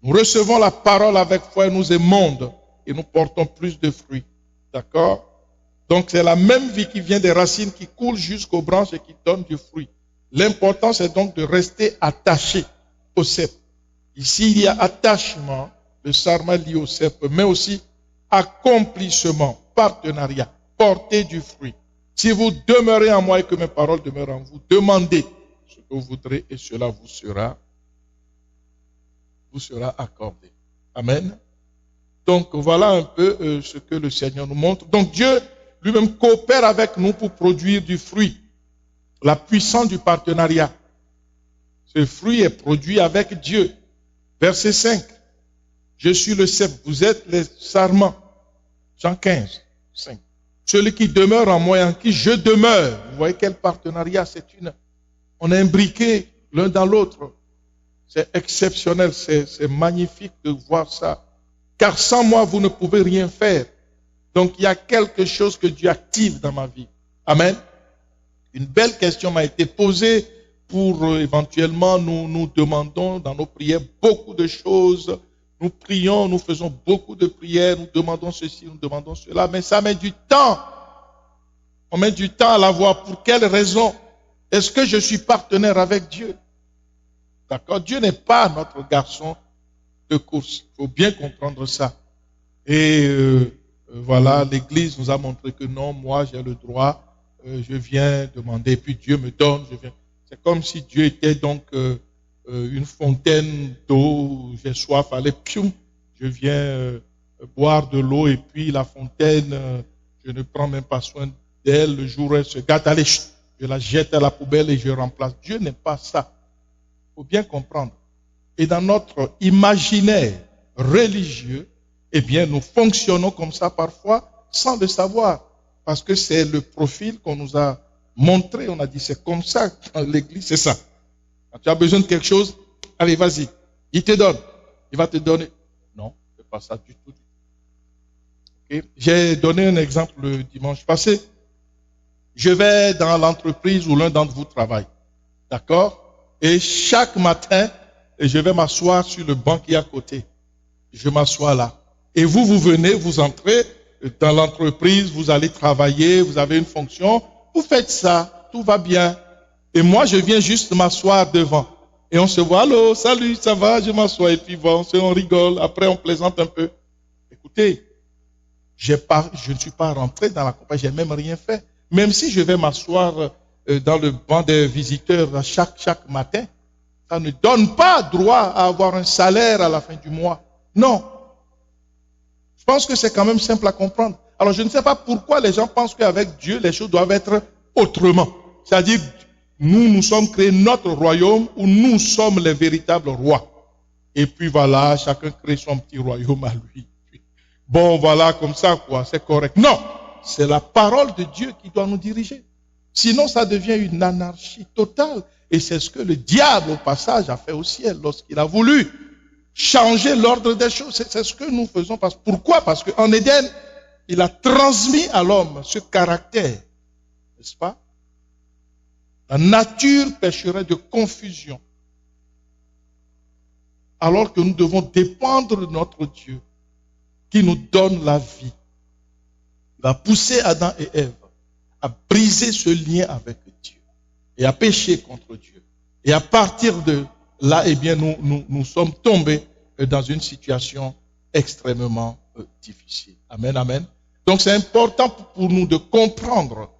Nous recevons la parole avec foi et nous émonde et nous portons plus de fruits. D'accord? Donc c'est la même vie qui vient des racines qui coulent jusqu'aux branches et qui donnent du fruit. L'important c'est donc de rester attaché au cep. Ici il y a attachement, le sarment lié au cep, mais aussi accomplissement, partenariat, porter du fruit. Si vous demeurez en moi et que mes paroles demeurent en vous, demandez ce que vous voudrez et cela vous sera accordé. Amen. Donc voilà un peu ce que le Seigneur nous montre. Donc Dieu lui-même coopère avec nous pour produire du fruit. La puissance du partenariat. Ce fruit est produit avec Dieu. Verset 5. Je suis le cep, vous êtes les sarments. Jean 15, 5. Celui qui demeure en moi et en qui je demeure. Vous voyez quel partenariat, on est imbriqués l'un dans l'autre. C'est exceptionnel, c'est magnifique de voir ça. Car sans moi, vous ne pouvez rien faire. Donc, il y a quelque chose que Dieu active dans ma vie. Amen. Une belle question m'a été posée pour éventuellement nous demandons dans nos prières beaucoup de choses. Nous prions, nous faisons beaucoup de prières, nous demandons ceci, nous demandons cela, mais ça met du temps. On met du temps à l'avoir. Pour quelle raison? Est-ce que je suis partenaire avec Dieu? D'accord? Dieu n'est pas notre garçon de course. Il faut bien comprendre ça. Et voilà, l'Église nous a montré que non, moi j'ai le droit, je viens demander, puis Dieu me donne, je viens. C'est comme si Dieu était donc une fontaine d'eau, j'ai soif, allez, pium, je viens boire de l'eau et puis la fontaine, je ne prends même pas soin d'elle, le jour où elle se gâte, allez, je la jette à la poubelle et je remplace. Dieu n'est pas ça. Il faut bien comprendre. Et dans notre imaginaire religieux, eh bien, nous fonctionnons comme ça parfois sans le savoir. Parce que c'est le profil qu'on nous a montré. On a dit, c'est comme ça dans l'église, c'est ça. Quand tu as besoin de quelque chose, allez, vas-y. Il te donne. Il va te donner. Non, c'est pas ça du tout. Okay. J'ai donné un exemple le dimanche passé. Je vais dans l'entreprise où l'un d'entre vous travaille. D'accord? Et chaque matin, je vais m'asseoir sur le banc qui est à côté. Je m'assois là. Et vous venez, vous entrez dans l'entreprise, vous allez travailler, vous avez une fonction. Vous faites ça, tout va bien. Et moi, je viens juste m'asseoir devant. Et on se voit, allô, salut, ça va, je m'assois. Et puis bon, on rigole, après on plaisante un peu. Écoutez, je ne suis pas rentré dans la compagnie, j'ai même rien fait. Même si je vais m'asseoir dans le banc des visiteurs chaque matin, ça ne donne pas droit à avoir un salaire à la fin du mois. Non. Je pense que c'est quand même simple à comprendre. Alors je ne sais pas pourquoi les gens pensent qu'avec Dieu, les choses doivent être autrement. C'est-à-dire, nous sommes créés notre royaume où nous sommes les véritables rois. Et puis voilà, chacun crée son petit royaume à lui. Bon, voilà, comme ça, quoi, c'est correct. Non, c'est la parole de Dieu qui doit nous diriger. Sinon, ça devient une anarchie totale. Et c'est ce que le diable, au passage, a fait au ciel lorsqu'il a voulu changer l'ordre des choses. C'est ce que nous faisons. Pourquoi? Parce qu'en Éden, il a transmis à l'homme ce caractère. N'est-ce pas? La nature pécherait de confusion. Alors que nous devons dépendre de notre Dieu qui nous donne la vie. Il va pousser Adam et Ève a brisé ce lien avec Dieu et a péché contre Dieu. Et à partir de là, eh bien, nous sommes tombés dans une situation extrêmement difficile. Amen, amen. Donc c'est important pour nous de comprendre,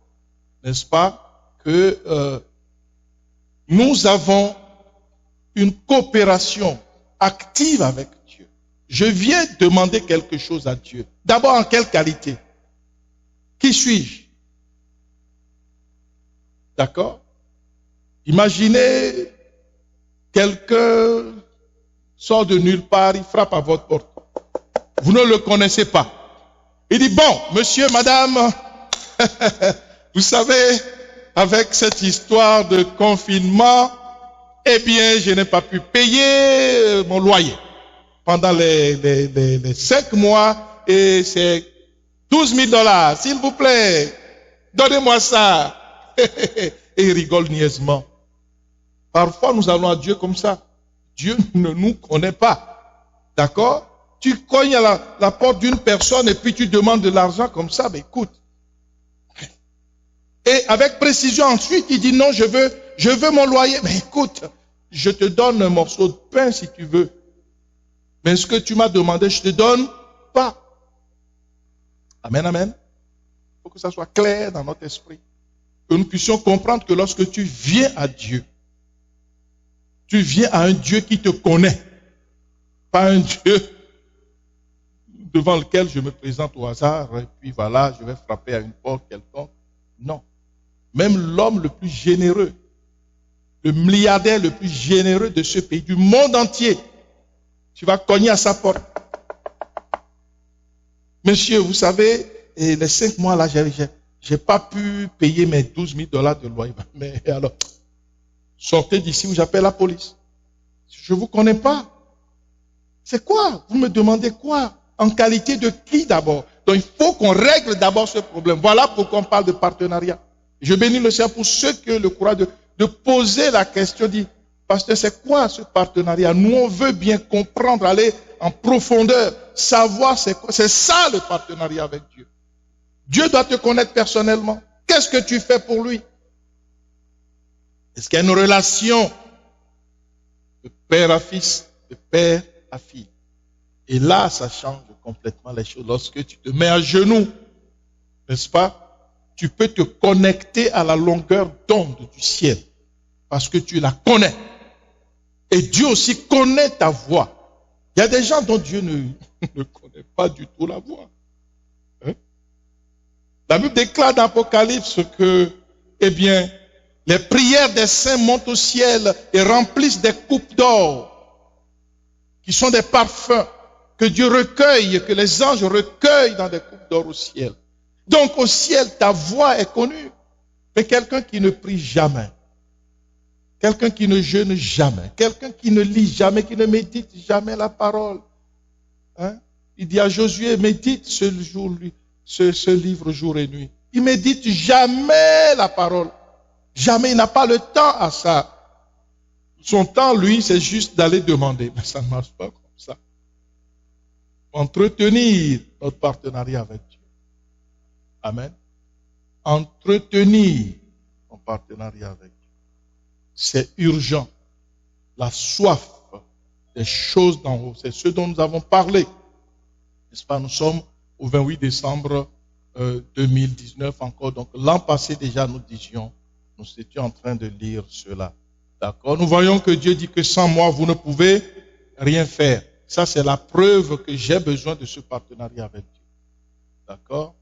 n'est-ce pas, que nous avons une coopération active avec Dieu. Je viens demander quelque chose à Dieu. D'abord, en quelle qualité? Qui suis-je? D'accord? Imaginez quelqu'un sort de nulle part, il frappe à votre porte. Vous ne le connaissez pas. Il dit, bon, monsieur, madame, vous savez, avec cette histoire de confinement, eh bien, je n'ai pas pu payer mon loyer pendant les 5 mois et c'est 12 000 $. S'il vous plaît, donnez-moi ça. Et il rigole niaisement. Parfois, nous allons à Dieu comme ça. Dieu ne nous connaît pas. D'accord? Tu cognes à la porte d'une personne et puis tu demandes de l'argent comme ça. Mais écoute. Et avec précision, ensuite, il dit non, je veux mon loyer. Mais écoute, je te donne un morceau de pain si tu veux. Mais ce que tu m'as demandé, je ne te donne pas. Amen, amen. Il faut que ça soit clair dans notre esprit. Que nous puissions comprendre que lorsque tu viens à Dieu, tu viens à un Dieu qui te connaît. Pas un Dieu devant lequel je me présente au hasard et puis voilà, je vais frapper à une porte quelconque. Non. Même l'homme le plus généreux, le milliardaire le plus généreux de ce pays, du monde entier, tu vas cogner à sa porte. Monsieur, vous savez, et les 5 mois là, j'ai pas pu payer mes 12 000 $ de loyer. Mais alors, sortez d'ici ou j'appelle la police. Je ne vous connais pas. C'est quoi? Vous me demandez quoi? En qualité de qui d'abord? Donc il faut qu'on règle d'abord ce problème. Voilà pourquoi on parle de partenariat. Je bénis le Seigneur pour ceux qui ont le courage de poser la question, dit, pasteur, c'est quoi ce partenariat? Nous, on veut bien comprendre, aller en profondeur, savoir c'est quoi. C'est ça le partenariat avec Dieu. Dieu doit te connaître personnellement. Qu'est-ce que tu fais pour lui? Est-ce qu'il y a une relation de père à fils, de père à fille? Et là, ça change complètement les choses. Lorsque tu te mets à genoux, n'est-ce pas? Tu peux te connecter à la longueur d'onde du ciel parce que tu la connais. Et Dieu aussi connaît ta voix. Il y a des gens dont Dieu ne connaît pas du tout la voix. Hein? La Bible déclare dans l'Apocalypse que, eh bien, les prières des saints montent au ciel et remplissent des coupes d'or qui sont des parfums que Dieu recueille, que les anges recueillent dans des coupes d'or au ciel. Donc au ciel, ta voix est connue. Mais quelqu'un qui ne prie jamais, quelqu'un qui ne jeûne jamais, quelqu'un qui ne lit jamais, qui ne médite jamais la parole. Hein? Il dit à Josué, médite ce livre jour et nuit. Il médite jamais la parole. Jamais, il n'a pas le temps à ça. Son temps, lui, c'est juste d'aller demander. Mais ça ne marche pas comme ça. Entretenir notre partenariat avec Dieu. Amen. Entretenir ton partenariat avec Dieu. C'est urgent. La soif des choses d'en haut, c'est ce dont nous avons parlé. N'est-ce pas? Nous sommes au 28 décembre 2019 encore. Donc l'an passé déjà, nous étions en train de lire cela. D'accord? Nous voyons que Dieu dit que sans moi, vous ne pouvez rien faire. Ça, c'est la preuve que j'ai besoin de ce partenariat avec Dieu. D'accord?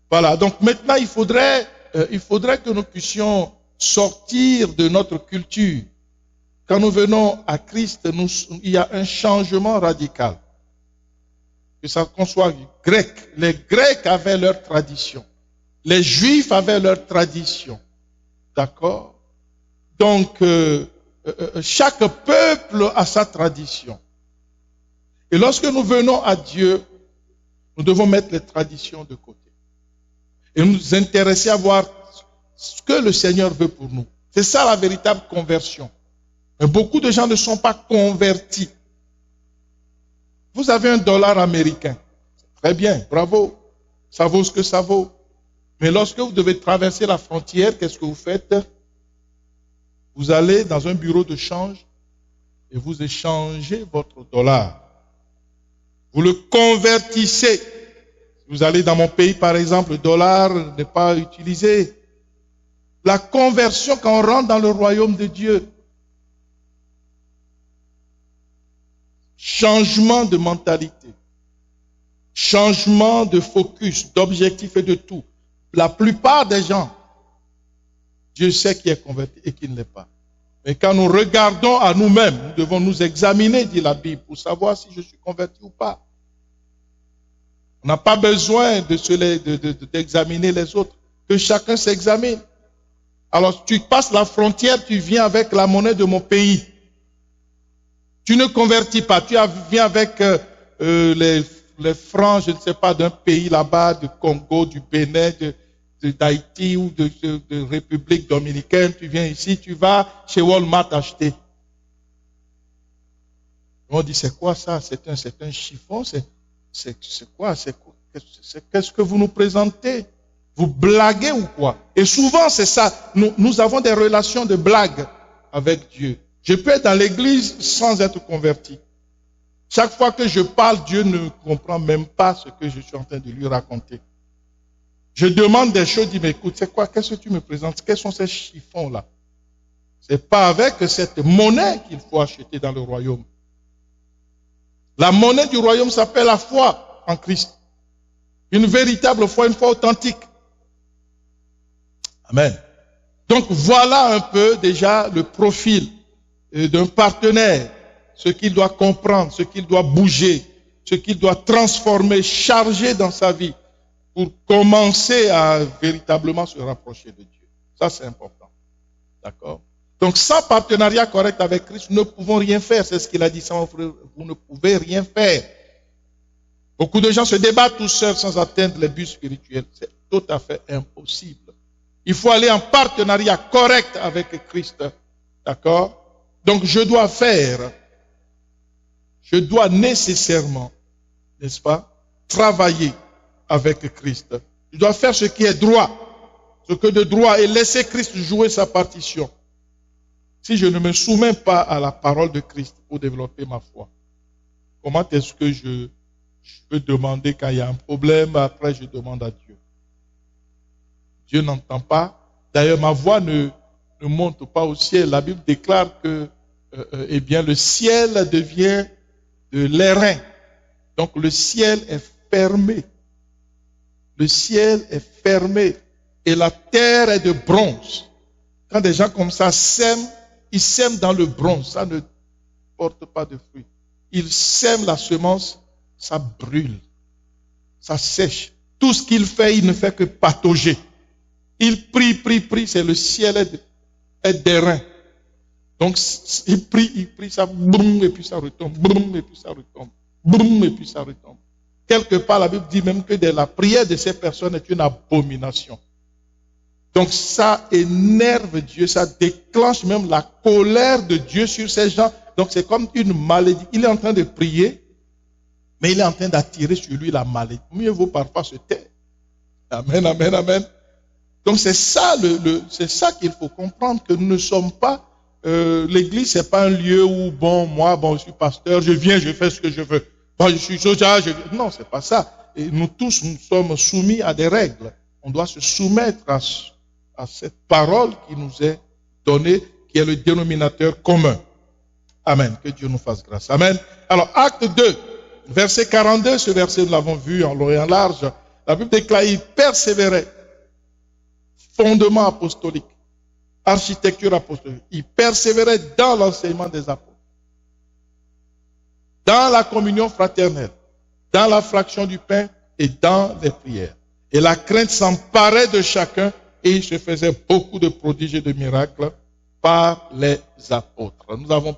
Voilà, donc maintenant, il faudrait que nous puissions sortir de notre culture. Quand nous venons à Christ, il y a un changement radical. Que ça qu'on soit grec. Les Grecs avaient leur tradition. Les Juifs avaient leur tradition. D'accord? Donc, chaque peuple a sa tradition. Et lorsque nous venons à Dieu, nous devons mettre les traditions de côté. Et nous intéresser à voir ce que le Seigneur veut pour nous. C'est ça la véritable conversion. Mais beaucoup de gens ne sont pas convertis. Vous avez $1 américain. Très bien, bravo. Ça vaut ce que ça vaut. Mais lorsque vous devez traverser la frontière, qu'est-ce que vous faites? Vous allez dans un bureau de change et vous échangez votre dollar. Vous le convertissez. Vous allez dans mon pays, par exemple, le dollar n'est pas utilisé. La conversion quand on rentre dans le royaume de Dieu. Changement de mentalité. Changement de focus, d'objectif et de tout. La plupart des gens, Dieu sait qui est converti et qui ne l'est pas. Mais quand nous regardons à nous-mêmes, nous devons nous examiner, dit la Bible, pour savoir si je suis converti ou pas. On n'a pas besoin d'examiner les autres, que chacun s'examine. Alors tu passes la frontière, tu viens avec la monnaie de mon pays. Tu ne convertis pas, tu viens avec les francs, je ne sais pas, d'un pays là-bas, du Congo, du Bénin, d'Haïti ou de République dominicaine. Tu viens ici, tu vas chez Walmart acheter. On dit, c'est quoi ça? C'est un chiffon? C'est quoi? Qu'est-ce que vous nous présentez? Vous blaguez ou quoi? Et souvent, c'est ça. Nous avons des relations de blague avec Dieu. Je peux être dans l'église sans être converti. Chaque fois que je parle, Dieu ne comprend même pas ce que je suis en train de lui raconter. Je demande des choses, je dis, mais écoute, c'est quoi? Qu'est-ce que tu me présentes? Quels sont ces chiffons-là? C'est pas avec cette monnaie qu'il faut acheter dans le royaume. La monnaie du royaume s'appelle la foi en Christ. Une véritable foi, une foi authentique. Amen. Donc voilà un peu déjà le profil d'un partenaire, ce qu'il doit comprendre, ce qu'il doit bouger, ce qu'il doit transformer, charger dans sa vie pour commencer à véritablement se rapprocher de Dieu. Ça, c'est important. D'accord? Donc, sans partenariat correct avec Christ, nous ne pouvons rien faire. C'est ce qu'il a dit, sans frère, vous ne pouvez rien faire. Beaucoup de gens se débattent tout seuls sans atteindre les buts spirituels. C'est tout à fait impossible. Il faut aller en partenariat correct avec Christ. D'accord? Donc, je dois nécessairement, n'est-ce pas, travailler avec Christ. Je dois faire ce qui est droit, ce que de droit, et laisser Christ jouer sa partition. Si je ne me soumets pas à la parole de Christ pour développer ma foi, comment est-ce que je peux demander quand il y a un problème, après je demande à Dieu? Dieu n'entend pas. D'ailleurs, ma voix ne monte pas au ciel. La Bible déclare que eh bien, le ciel devient de l'airain. Donc le ciel est fermé. Le ciel est fermé et la terre est de bronze. Quand des gens comme ça sèment, ils sèment dans le bronze, ça ne porte pas de fruits. Ils sèment la semence, ça brûle, ça sèche. Tout ce qu'il fait, il ne fait que patauger. Il prie, c'est le ciel est d'airain. Donc il prie, ça boum, et puis ça retombe, boum, et puis ça retombe, boum, et puis ça retombe. Quelque part, la Bible dit même que la prière de ces personnes est une abomination. Donc ça énerve Dieu, ça déclenche même la colère de Dieu sur ces gens. Donc c'est comme une malédiction. Il est en train de prier, mais il est en train d'attirer sur lui la malédiction. Mieux vaut parfois se taire. Amen, amen, amen. Donc c'est ça, c'est ça qu'il faut comprendre, que nous ne sommes pas, l'église c'est pas un lieu où, moi, je suis pasteur, je viens, je fais ce que je veux. Je suis soja, non, c'est pas ça. Et nous tous, nous sommes soumis à des règles. On doit se soumettre à cette parole qui nous est donnée, qui est le dénominateur commun. Amen. Que Dieu nous fasse grâce. Amen. Alors, acte 2, verset 42, ce verset nous l'avons vu en long et en large. La Bible déclare, il persévérait. Fondement apostolique. Architecture apostolique. Il persévérait dans l'enseignement des apôtres. Dans la communion fraternelle, dans la fraction du pain et dans les prières. Et la crainte s'emparait de chacun et il se faisait beaucoup de prodiges et de miracles par les apôtres. Nous avons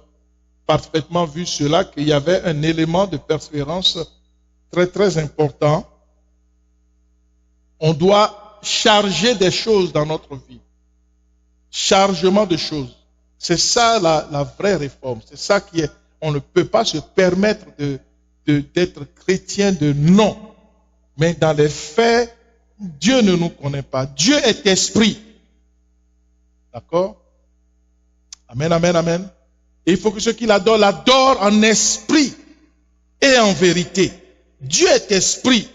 parfaitement vu cela, qu'il y avait un élément de persévérance très très important. On doit charger des choses dans notre vie. Chargement de choses. C'est ça la vraie réforme. C'est ça qui est. On ne peut pas se permettre d'être chrétien de nom. Mais dans les faits, Dieu ne nous connaît pas. Dieu est esprit. D'accord? Amen, amen, amen. Et il faut que ceux qui l'adorent, l'adorent en esprit et en vérité. Dieu est esprit.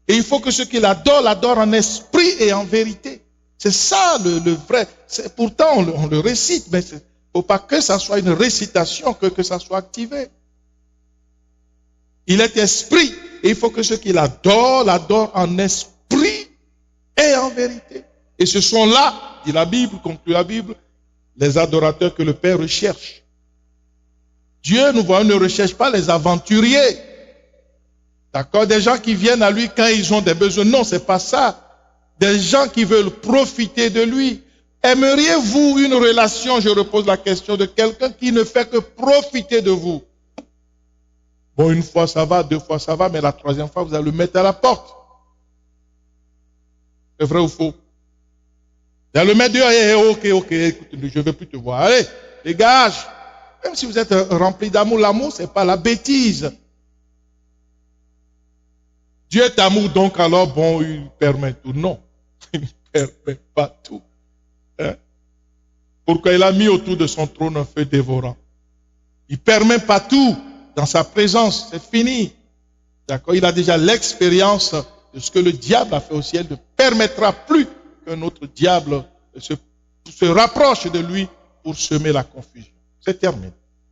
Et il faut que ceux qui l'adorent, l'adorent en esprit et en vérité. C'est ça le vrai. Pourtant, on le récite, mais il ne faut pas que ça soit une récitation, que ça soit activé. Il est esprit. Et il faut que ceux qui l'adorent, l'adorent en esprit et en vérité. Et ce sont là, dit la Bible, conclut la Bible, les adorateurs que le Père recherche. Dieu, nous voyons, ne recherche pas les aventuriers. D'accord? Des gens qui viennent à lui quand ils ont des besoins. Non, c'est pas ça. Des gens qui veulent profiter de lui. Aimeriez-vous une relation, je repose la question, de quelqu'un qui ne fait que profiter de vous? Bon, une fois ça va, deux fois ça va, mais la troisième fois, vous allez le mettre à la porte. C'est vrai ou faux? Vous allez le mettre dehors, ok, écoute, je ne veux plus te voir. Allez, dégage. Même si vous êtes rempli d'amour, l'amour, ce n'est pas la bêtise. Dieu est amour, donc alors, bon, il permet tout. Non, il ne permet pas tout. Hein? Pourquoi il a mis autour de son trône un feu dévorant? Il ne permet pas tout dans sa présence, c'est fini. D'accord? Il a déjà l'expérience de ce que le diable a fait au ciel, ne permettra plus qu'un autre diable se rapproche de lui pour semer la confusion. C'est terminé.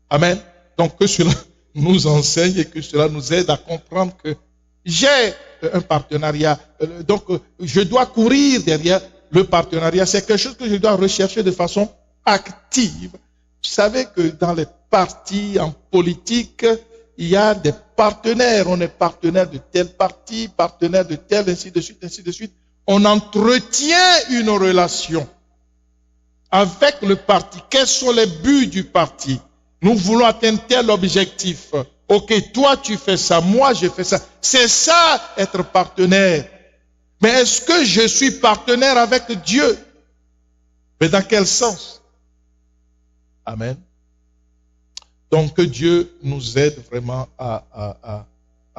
Amen. Donc que cela nous enseigne et que cela nous aide à comprendre que j'ai un partenariat. Donc je dois courir derrière le partenariat. C'est quelque chose que je dois rechercher de façon active. Vous savez que dans les partis en politique, il y a des partenaires. On est partenaire de tel parti, partenaire de tel, ainsi de suite, ainsi de suite. On entretient une relation avec le parti. Quels sont les buts du parti? Nous voulons atteindre tel objectif. Ok, toi tu fais ça, moi je fais ça. C'est ça être partenaire. Mais est-ce que je suis partenaire avec Dieu? Mais dans quel sens? Amen. Donc que Dieu nous aide vraiment à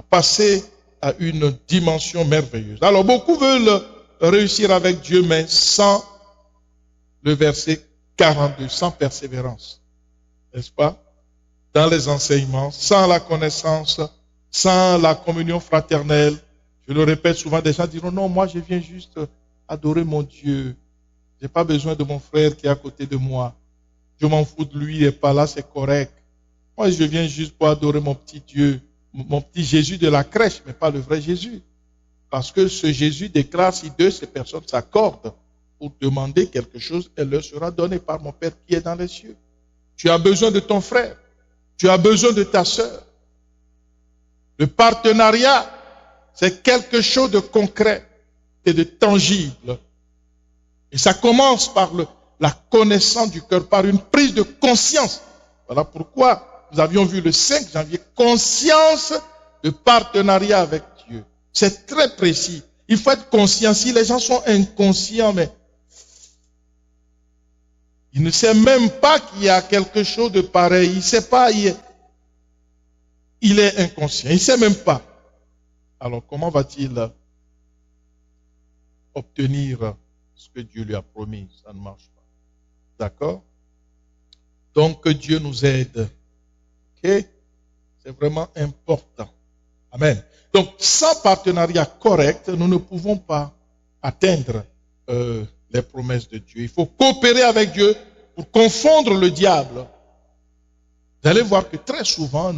passer à une dimension merveilleuse. Alors beaucoup veulent réussir avec Dieu, mais sans le verset 42, sans persévérance. N'est-ce pas? Dans les enseignements, sans la connaissance, sans la communion fraternelle. Je le répète souvent, des gens diront, non, moi je viens juste adorer mon Dieu. Je n'ai pas besoin de mon frère qui est à côté de moi. Je m'en fous de lui, il n'est pas là, c'est correct. Moi je viens juste pour adorer mon petit Dieu, mon petit Jésus de la crèche, mais pas le vrai Jésus. Parce que ce Jésus déclare, si deux ces personnes s'accordent pour demander quelque chose, elle leur sera donnée par mon Père qui est dans les cieux. Tu as besoin de ton frère. Tu as besoin de ta sœur. Le partenariat, c'est quelque chose de concret et de tangible. Et ça commence par la connaissance du cœur, par une prise de conscience. Voilà pourquoi nous avions vu le 5 janvier, conscience de partenariat avec Dieu. C'est très précis. Il faut être conscient. Si les gens sont inconscients, mais il ne sait même pas qu'il y a quelque chose de pareil. Il ne sait pas, il est inconscient. Il ne sait même pas. Alors comment va-t-il obtenir ce que Dieu lui a promis? Ça ne marche pas. D'accord? Donc que Dieu nous aide. Ok? C'est vraiment important. Amen. Donc sans partenariat correct, nous ne pouvons pas atteindre les promesses de Dieu. Il faut coopérer avec Dieu pour confondre le diable. Vous allez voir que très souvent,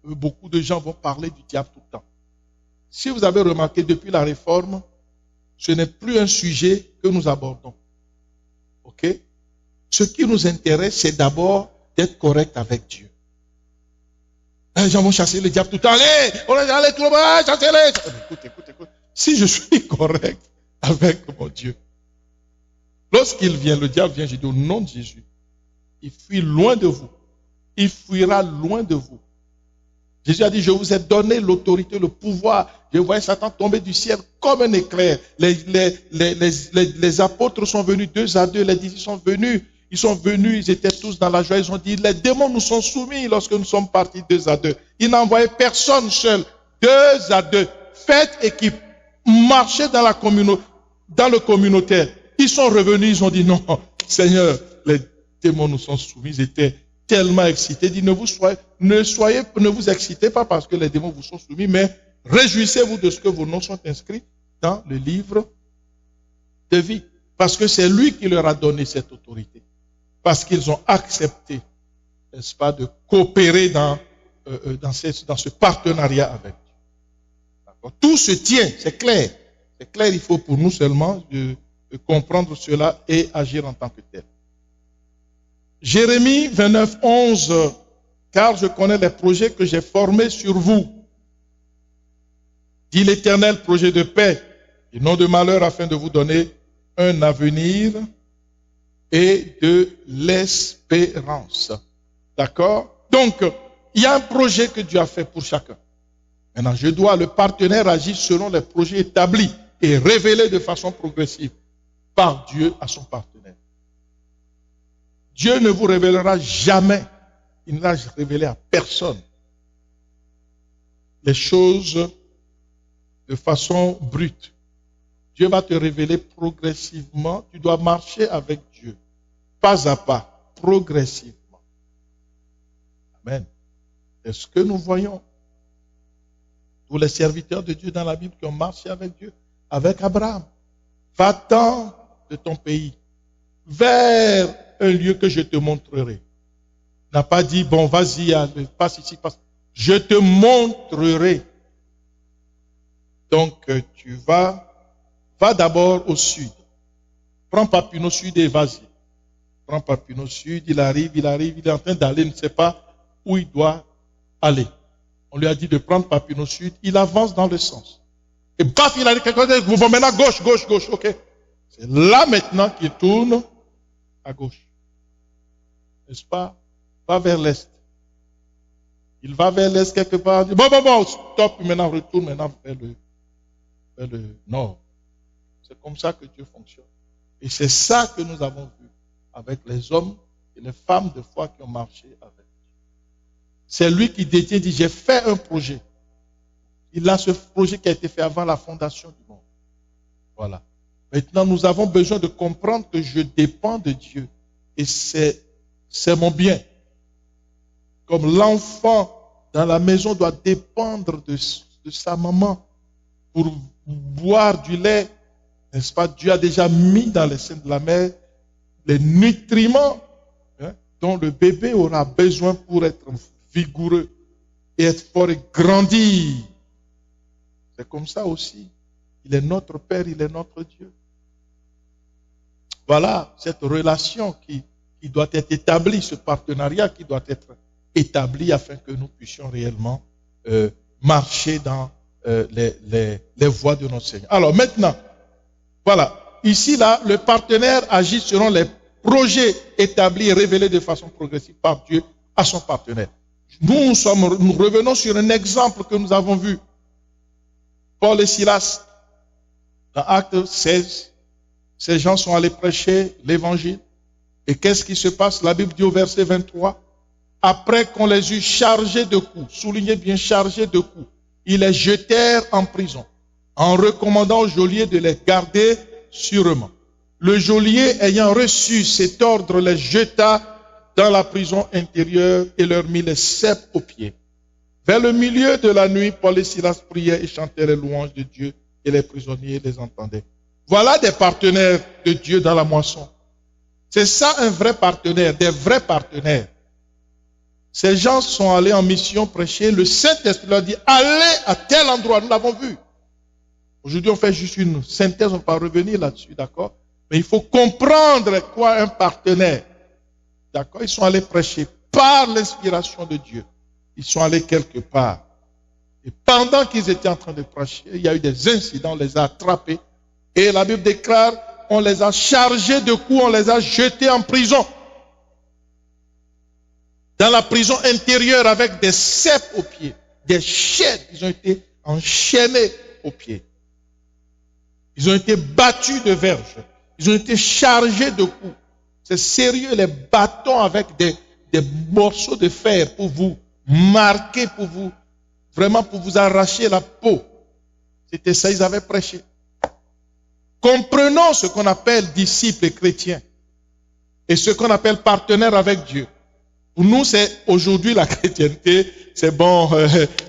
beaucoup de gens vont parler du diable tout le temps. Si vous avez remarqué, depuis la réforme, ce n'est plus un sujet que nous abordons. Ok? Ce qui nous intéresse, c'est d'abord d'être correct avec Dieu. Les gens vont chasser le diable tout le temps. Allez, tout le monde, chassez-les. Écoute. Si je suis correct avec mon Dieu, lorsqu'il vient, le diable vient, je dis au nom de Jésus, il fuit loin de vous. Il fuira loin de vous. Jésus a dit, je vous ai donné l'autorité, le pouvoir. Je voyais Satan tomber du ciel comme un éclair. Les apôtres sont venus 2 à 2, les disciples sont venus. Ils sont venus, ils étaient tous dans la joie. Ils ont dit, les démons nous sont soumis lorsque nous sommes partis 2 à 2. Ils n'envoyaient personne seul. 2 à 2. Faites équipe. marchaient dans le communautaire. Ils sont revenus, ils ont dit non, Seigneur, les démons nous sont soumis, ils étaient tellement excités. Il dit, ne vous excitez pas parce que les démons vous sont soumis, mais réjouissez-vous de ce que vos noms sont inscrits dans le livre de vie. Parce que c'est lui qui leur a donné cette autorité. Parce qu'ils ont accepté, n'est-ce pas, de coopérer dans ce partenariat avec Dieu. Tout se tient, c'est clair. C'est clair, il faut pour nous seulement de comprendre cela et agir en tant que tel. Jérémie 29, 11, car je connais les projets que j'ai formés sur vous, dit l'Éternel, projet de paix et non de malheur, afin de vous donner un avenir et de l'espérance. D'accord? Donc, il y a un projet que Dieu a fait pour chacun. Maintenant, le partenaire agir selon les projets établis et révélés de façon progressive par Dieu à son partenaire. Dieu ne vous révélera jamais, il ne l'a révélé à personne, les choses de façon brute. Dieu va te révéler progressivement. Tu dois marcher avec Dieu, pas à pas, progressivement. Amen. C'est ce que nous voyons. Tous les serviteurs de Dieu dans la Bible qui ont marché avec Dieu, avec Abraham. Va-t'en de ton pays, vers un lieu que je te montrerai. Il n'a pas dit, bon, vas-y, passe ici, passe. Je te montrerai. Donc, tu va d'abord au sud. Prends Papineau Sud et vas-y. Prends Papineau Sud, il arrive, il est en train d'aller, il ne sait pas où il doit aller. On lui a dit de prendre Papineau Sud, il avance dans le sens. Et baf, il a dit quelque chose, vous maintenant gauche, ok. C'est là maintenant qu'il tourne à gauche. N'est-ce pas? Va vers l'est. Il va vers l'est quelque part, il dit, bon, stop, maintenant retourne maintenant vers le nord. C'est comme ça que Dieu fonctionne. Et c'est ça que nous avons vu avec les hommes et les femmes de foi qui ont marché avec Dieu. C'est lui qui détient, dit, j'ai fait un projet. Il a ce projet qui a été fait avant la fondation du monde. Voilà. Maintenant, nous avons besoin de comprendre que je dépends de Dieu. Et c'est mon bien. Comme l'enfant dans la maison doit dépendre de sa maman pour boire du lait, n'est-ce pas? Dieu a déjà mis dans les seins de la mère les nutriments dont le bébé aura besoin pour être vigoureux et être fort et grandir. C'est comme ça aussi. Il est notre Père, il est notre Dieu. Voilà cette relation qui doit être établie, ce partenariat qui doit être établi afin que nous puissions réellement marcher dans les voies de notre Seigneur. Alors maintenant, voilà. Ici, là, le partenaire agit selon les projets établis et révélés de façon progressive par Dieu à son partenaire. Nous revenons sur un exemple que nous avons vu. Paul et Silas, dans Actes 16, ces gens sont allés prêcher l'évangile. Et qu'est-ce qui se passe? La Bible dit au verset 23, après qu'on les eut chargés de coups, soulignez bien chargés de coups, ils les jetèrent en prison, en recommandant au geôlier de les garder sûrement. Le geôlier, ayant reçu cet ordre, les jeta dans la prison intérieure et leur mit les ceps aux pieds. Vers le milieu de la nuit, Paul et Silas priaient et chantaient les louanges de Dieu et les prisonniers les entendaient. Voilà des partenaires de Dieu dans la moisson. C'est ça un vrai partenaire, des vrais partenaires. Ces gens sont allés en mission prêcher. Le Saint-Esprit leur dit, allez à tel endroit. Nous l'avons vu. Aujourd'hui, on fait juste une synthèse, on ne va pas revenir là-dessus, d'accord? Mais il faut comprendre quoi un partenaire. D'accord? Ils sont allés prêcher par l'inspiration de Dieu. Ils sont allés quelque part. Et pendant qu'ils étaient en train de prêcher, il y a eu des incidents, on les a attrapés. Et la Bible déclare, on les a chargés de coups, on les a jetés en prison. Dans la prison intérieure avec des ceps aux pieds, des chaînes. Ils ont été enchaînés aux pieds. Ils ont été battus de verges. Ils ont été chargés de coups. C'est sérieux, les bâtons avec des morceaux de fer pour vous marquer, vraiment pour vous arracher la peau. C'était ça, ils avaient prêché. Comprenons ce qu'on appelle disciples et chrétiens et ce qu'on appelle partenaires avec Dieu. Pour nous, c'est aujourd'hui la chrétienté, c'est bon,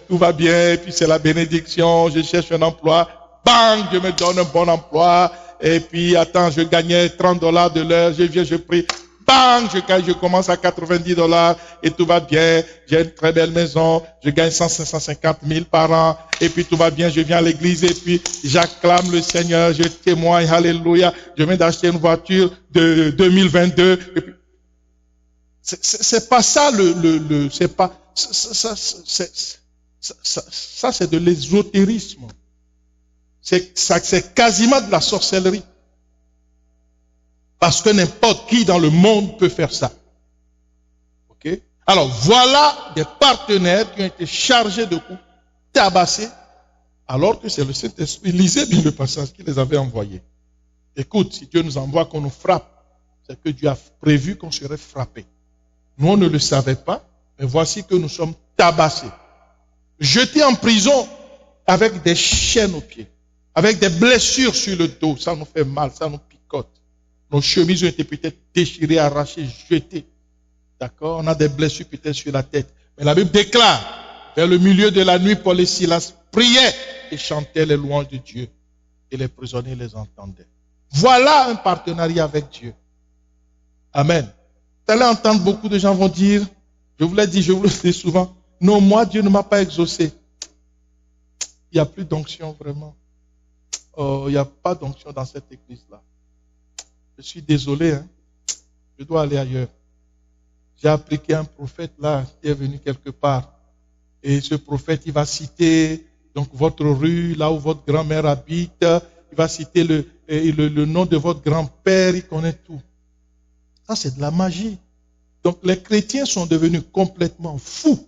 tout va bien, et puis c'est la bénédiction, je cherche un emploi, bang, Dieu me donne un bon emploi, et puis attends, je gagnais $30 de l'heure, je viens, je prie, bang, je commence à $90 et tout va bien, j'ai une très belle maison, je gagne 150 000 par an, et puis tout va bien, je viens à l'église et puis j'acclame le Seigneur, je témoigne, alléluia, je viens d'acheter une voiture de 2022, et puis c'est pas ça c'est pas ça c'est de l'ésotérisme. C'est quasiment de la sorcellerie. Parce que n'importe qui dans le monde peut faire ça. OK? Alors voilà des partenaires qui ont été chargés de coups, tabassés, alors que c'est le Saint-Esprit. Lisez bien le passage qui les avait envoyés. Écoute, si Dieu nous envoie qu'on nous frappe, c'est que Dieu a prévu qu'on serait frappé. Nous, on ne le savait pas, mais voici que nous sommes tabassés, jetés en prison avec des chaînes aux pieds, avec des blessures sur le dos. Ça nous fait mal, ça nous picote. Nos chemises ont été peut-être déchirées, arrachées, jetées. D'accord? On a des blessures peut-être sur la tête. Mais la Bible déclare, vers le milieu de la nuit, Paul et Silas priaient et chantaient les louanges de Dieu. Et les prisonniers les entendaient. Voilà un partenariat avec Dieu. Amen. Vous allez entendre beaucoup de gens vont dire, je vous l'ai dit souvent, non, moi, Dieu ne m'a pas exaucé. Il n'y a plus d'onction vraiment. Oh, il n'y a pas d'onction dans cette église-là. Je suis désolé, hein. Je dois aller ailleurs. J'ai appris qu'il y a un prophète là qui est venu quelque part. Et ce prophète, il va citer donc votre rue, là où votre grand-mère habite. Il va citer le nom de votre grand-père. Il connaît tout. Ça, c'est de la magie. Donc, les chrétiens sont devenus complètement fous,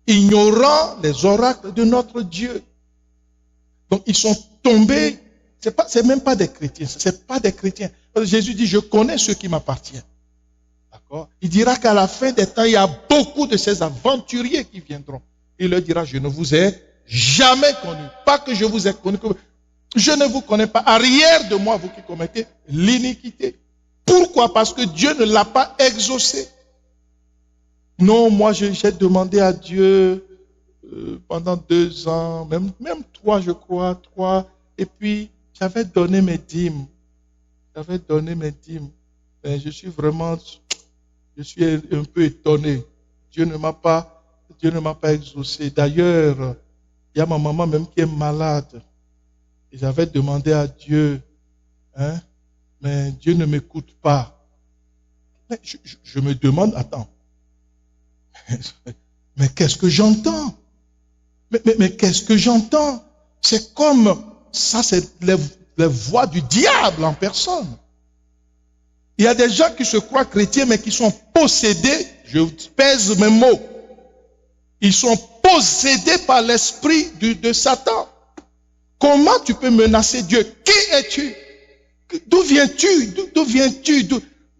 ignorant les oracles de notre Dieu. Donc, ils sont tombés. C'est même pas des chrétiens. C'est pas des chrétiens. Parce que Jésus dit, je connais ceux qui m'appartiennent. D'accord? Il dira qu'à la fin des temps, il y a beaucoup de ces aventuriers qui viendront. Il leur dira, je ne vous ai jamais connu. Pas que je vous ai connu. Je ne vous connais pas. Arrière de moi, vous qui commettez l'iniquité. Pourquoi? Parce que Dieu ne l'a pas exaucé. Non, moi j'ai demandé à Dieu pendant 2 ans, même 3 je crois, 3, et puis j'avais donné mes dîmes. Mais je suis un peu étonné. Dieu ne m'a pas exaucé. D'ailleurs, il y a ma maman même qui est malade. Et j'avais demandé à Dieu, hein, mais Dieu ne m'écoute pas. Mais je me demande, attends, mais qu'est-ce que j'entends? Mais qu'est-ce que j'entends? C'est comme, ça c'est les voix du diable en personne. Il y a des gens qui se croient chrétiens mais qui sont possédés, je pèse mes mots, ils sont possédés par l'esprit de Satan. Comment tu peux menacer Dieu? Qui es-tu? D'où viens-tu?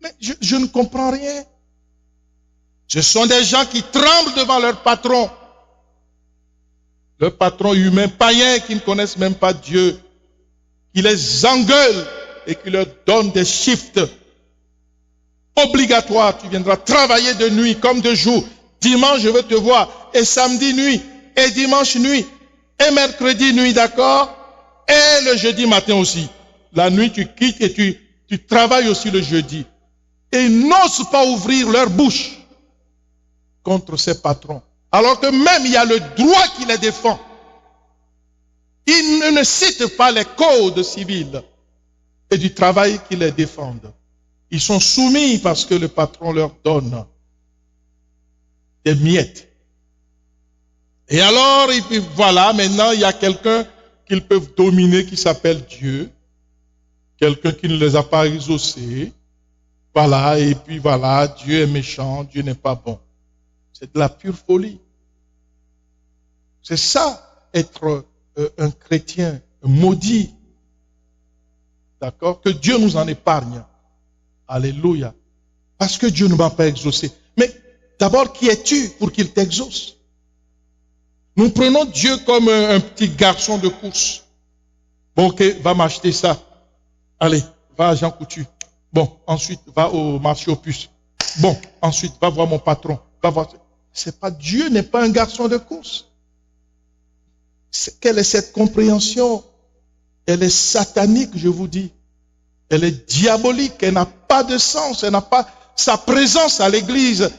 Mais je ne comprends rien. Ce sont des gens qui tremblent devant leur patron. Leur patron humain, païen, qui ne connaissent même pas Dieu. Qui les engueule et qui leur donne des shifts obligatoires. Tu viendras travailler de nuit comme de jour. Dimanche, je veux te voir. Et samedi nuit. Et dimanche nuit. Et mercredi nuit, d'accord? Et le jeudi matin aussi. La nuit, tu quittes et tu travailles aussi le jeudi. Et ils n'osent pas ouvrir leur bouche contre ces patrons. Alors que même il y a le droit qui les défend. Ils ne citent pas les codes civils et du travail qui les défendent. Ils sont soumis parce que le patron leur donne des miettes. Et alors, voilà, maintenant il y a quelqu'un qu'ils peuvent dominer qui s'appelle Dieu. Quelqu'un qui ne les a pas exaucés. Voilà, et puis voilà, Dieu est méchant, Dieu n'est pas bon. C'est de la pure folie. C'est ça, être un chrétien maudit. D'accord? Que Dieu nous en épargne. Alléluia. Parce que Dieu ne m'a pas exaucé. Mais d'abord, qui es-tu pour qu'il t'exauce? Nous prenons Dieu comme un petit garçon de course. Bon, ok, va m'acheter ça. Allez, va à Jean Coutu. Bon, ensuite, va au marché aux puces. Bon, ensuite, va voir mon patron. Va voir. C'est pas, Dieu n'est pas un garçon de course. Quelle est cette compréhension? Elle est satanique, je vous dis. Elle est diabolique. Elle n'a pas de sens. Elle n'a pas sa présence à l'église.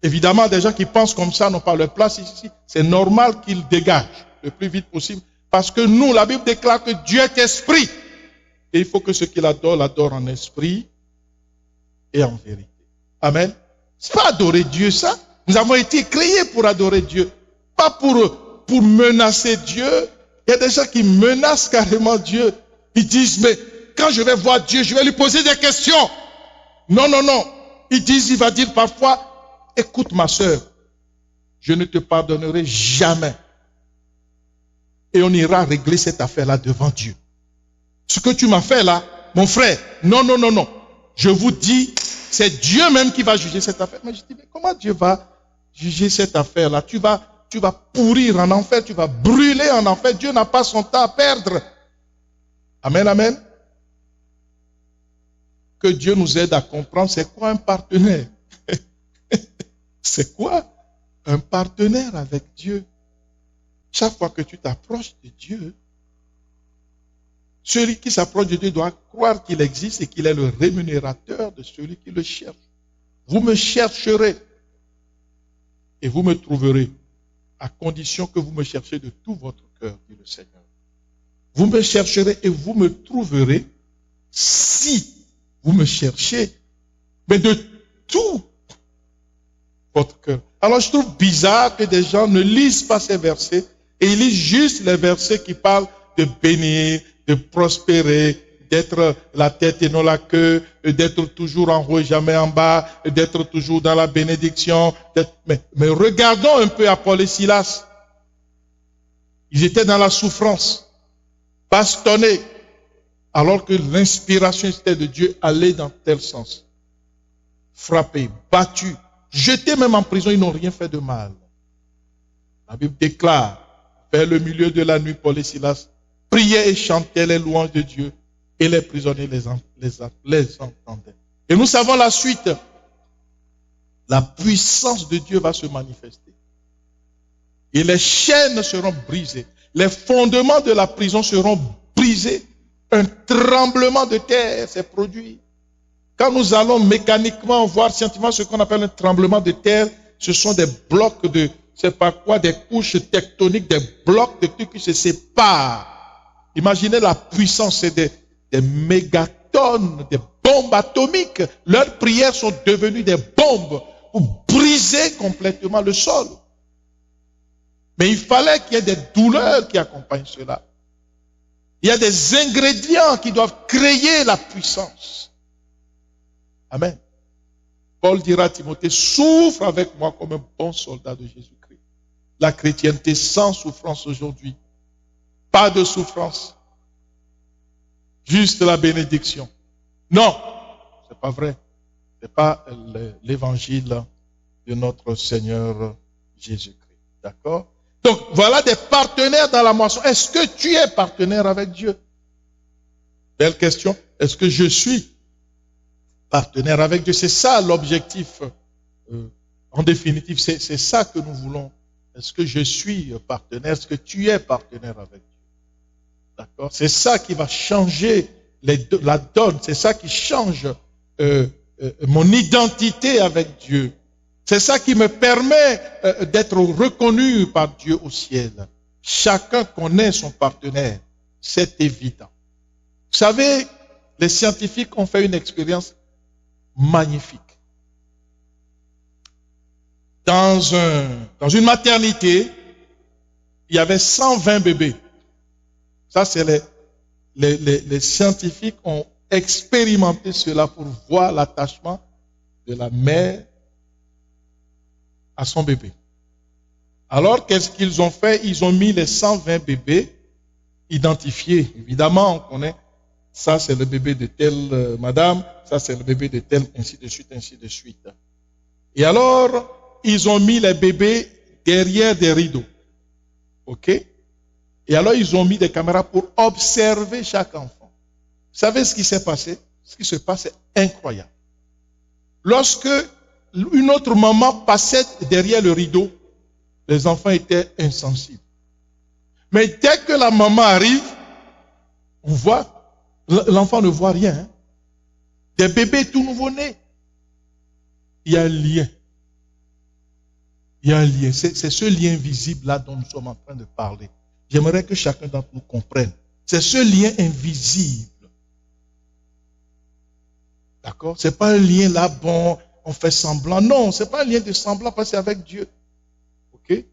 Évidemment, des gens qui pensent comme ça n'ont pas leur place ici. C'est normal qu'ils dégagent le plus vite possible. Parce que nous, la Bible déclare que Dieu est esprit. Et il faut que ceux qui l'adorent en esprit et en vérité. Amen. C'est pas adorer Dieu, ça. Nous avons été créés pour adorer Dieu. Pas pour menacer Dieu. Il y a des gens qui menacent carrément Dieu. Ils disent, mais quand je vais voir Dieu, je vais lui poser des questions. Non, non, non. Ils disent, il va dire parfois, écoute ma sœur, je ne te pardonnerai jamais. Et on ira régler cette affaire-là devant Dieu. Ce que tu m'as fait là, mon frère, non, non, non, non. Je vous dis, c'est Dieu même qui va juger cette affaire. Mais je dis, mais comment Dieu va juger cette affaire-là? Tu vas pourrir en enfer, tu vas brûler en enfer. Dieu n'a pas son temps à perdre. Amen, amen. Que Dieu nous aide à comprendre c'est quoi un partenaire. C'est quoi un partenaire avec Dieu? Chaque fois que tu t'approches de Dieu, celui qui s'approche de Dieu doit croire qu'il existe et qu'il est le rémunérateur de celui qui le cherche. Vous me chercherez et vous me trouverez, à condition que vous me cherchez de tout votre cœur, dit le Seigneur. Vous me chercherez et vous me trouverez si vous me cherchez, mais de tout votre cœur. Alors je trouve bizarre que des gens ne lisent pas ces versets et ils lisent juste les versets qui parlent de bénir, de prospérer, d'être la tête et non la queue, d'être toujours en haut et jamais en bas, d'être toujours dans la bénédiction. Mais regardons un peu à Paul et Silas. Ils étaient dans la souffrance, bastonnés, alors que l'inspiration était de Dieu allait dans tel sens. Frappés, battus, jetés même en prison, ils n'ont rien fait de mal. La Bible déclare, vers le milieu de la nuit, Paul et Silas priaient et chantaient les louanges de Dieu et les prisonniers les entendaient. Et nous savons la suite. La puissance de Dieu va se manifester. Et les chaînes seront brisées. Les fondements de la prison seront brisés. Un tremblement de terre s'est produit. Quand nous allons mécaniquement voir scientifiquement ce qu'on appelle un tremblement de terre, ce sont des blocs de, c'est pas quoi, des couches tectoniques, des blocs de trucs qui se séparent. Imaginez la puissance, c'est des mégatonnes, des bombes atomiques. Leurs prières sont devenues des bombes pour briser complètement le sol. Mais il fallait qu'il y ait des douleurs qui accompagnent cela. Il y a des ingrédients qui doivent créer la puissance. Amen. Paul dira à Timothée, souffre avec moi comme un bon soldat de Jésus-Christ. La chrétienté sans souffrance aujourd'hui. Pas de souffrance. Juste la bénédiction. Non, c'est pas vrai. C'est pas l'évangile de notre Seigneur Jésus-Christ. D'accord? Donc, voilà des partenaires dans la moisson. Est-ce que tu es partenaire avec Dieu? Belle question. Est-ce que je suis partenaire avec Dieu? C'est ça l'objectif. En définitive, c'est ça que nous voulons. Est-ce que je suis partenaire? Est-ce que tu es partenaire avec Dieu? D'accord? C'est ça qui va changer la donne. C'est ça qui change mon identité avec Dieu. C'est ça qui me permet d'être reconnu par Dieu au ciel. Chacun connaît son partenaire. C'est évident. Vous savez, les scientifiques ont fait une expérience magnifique. Dans une maternité, il y avait 120 bébés. Ça, c'est les scientifiques ont expérimenté cela pour voir l'attachement de la mère à son bébé. Alors, qu'est-ce qu'ils ont fait? Ils ont mis les 120 bébés identifiés. Évidemment, on connaît, ça c'est le bébé de telle madame, ça c'est le bébé de telle, ainsi de suite, ainsi de suite. Et alors, ils ont mis les bébés derrière des rideaux. OK? Et alors, ils ont mis des caméras pour observer chaque enfant. Vous savez ce qui s'est passé? Ce qui se passe est incroyable. Lorsque une autre maman passait derrière le rideau, les enfants étaient insensibles. Mais dès que la maman arrive, on voit, l'enfant ne voit rien. Hein? Des bébés tout nouveau-nés. Il y a un lien. Il y a un lien. C'est ce lien visible-là dont nous sommes en train de parler. J'aimerais que chacun d'entre nous comprenne. C'est ce lien invisible. D'accord? C'est pas un lien là, bon, on fait semblant. Non, c'est pas un lien de semblant parce que c'est avec Dieu. OK?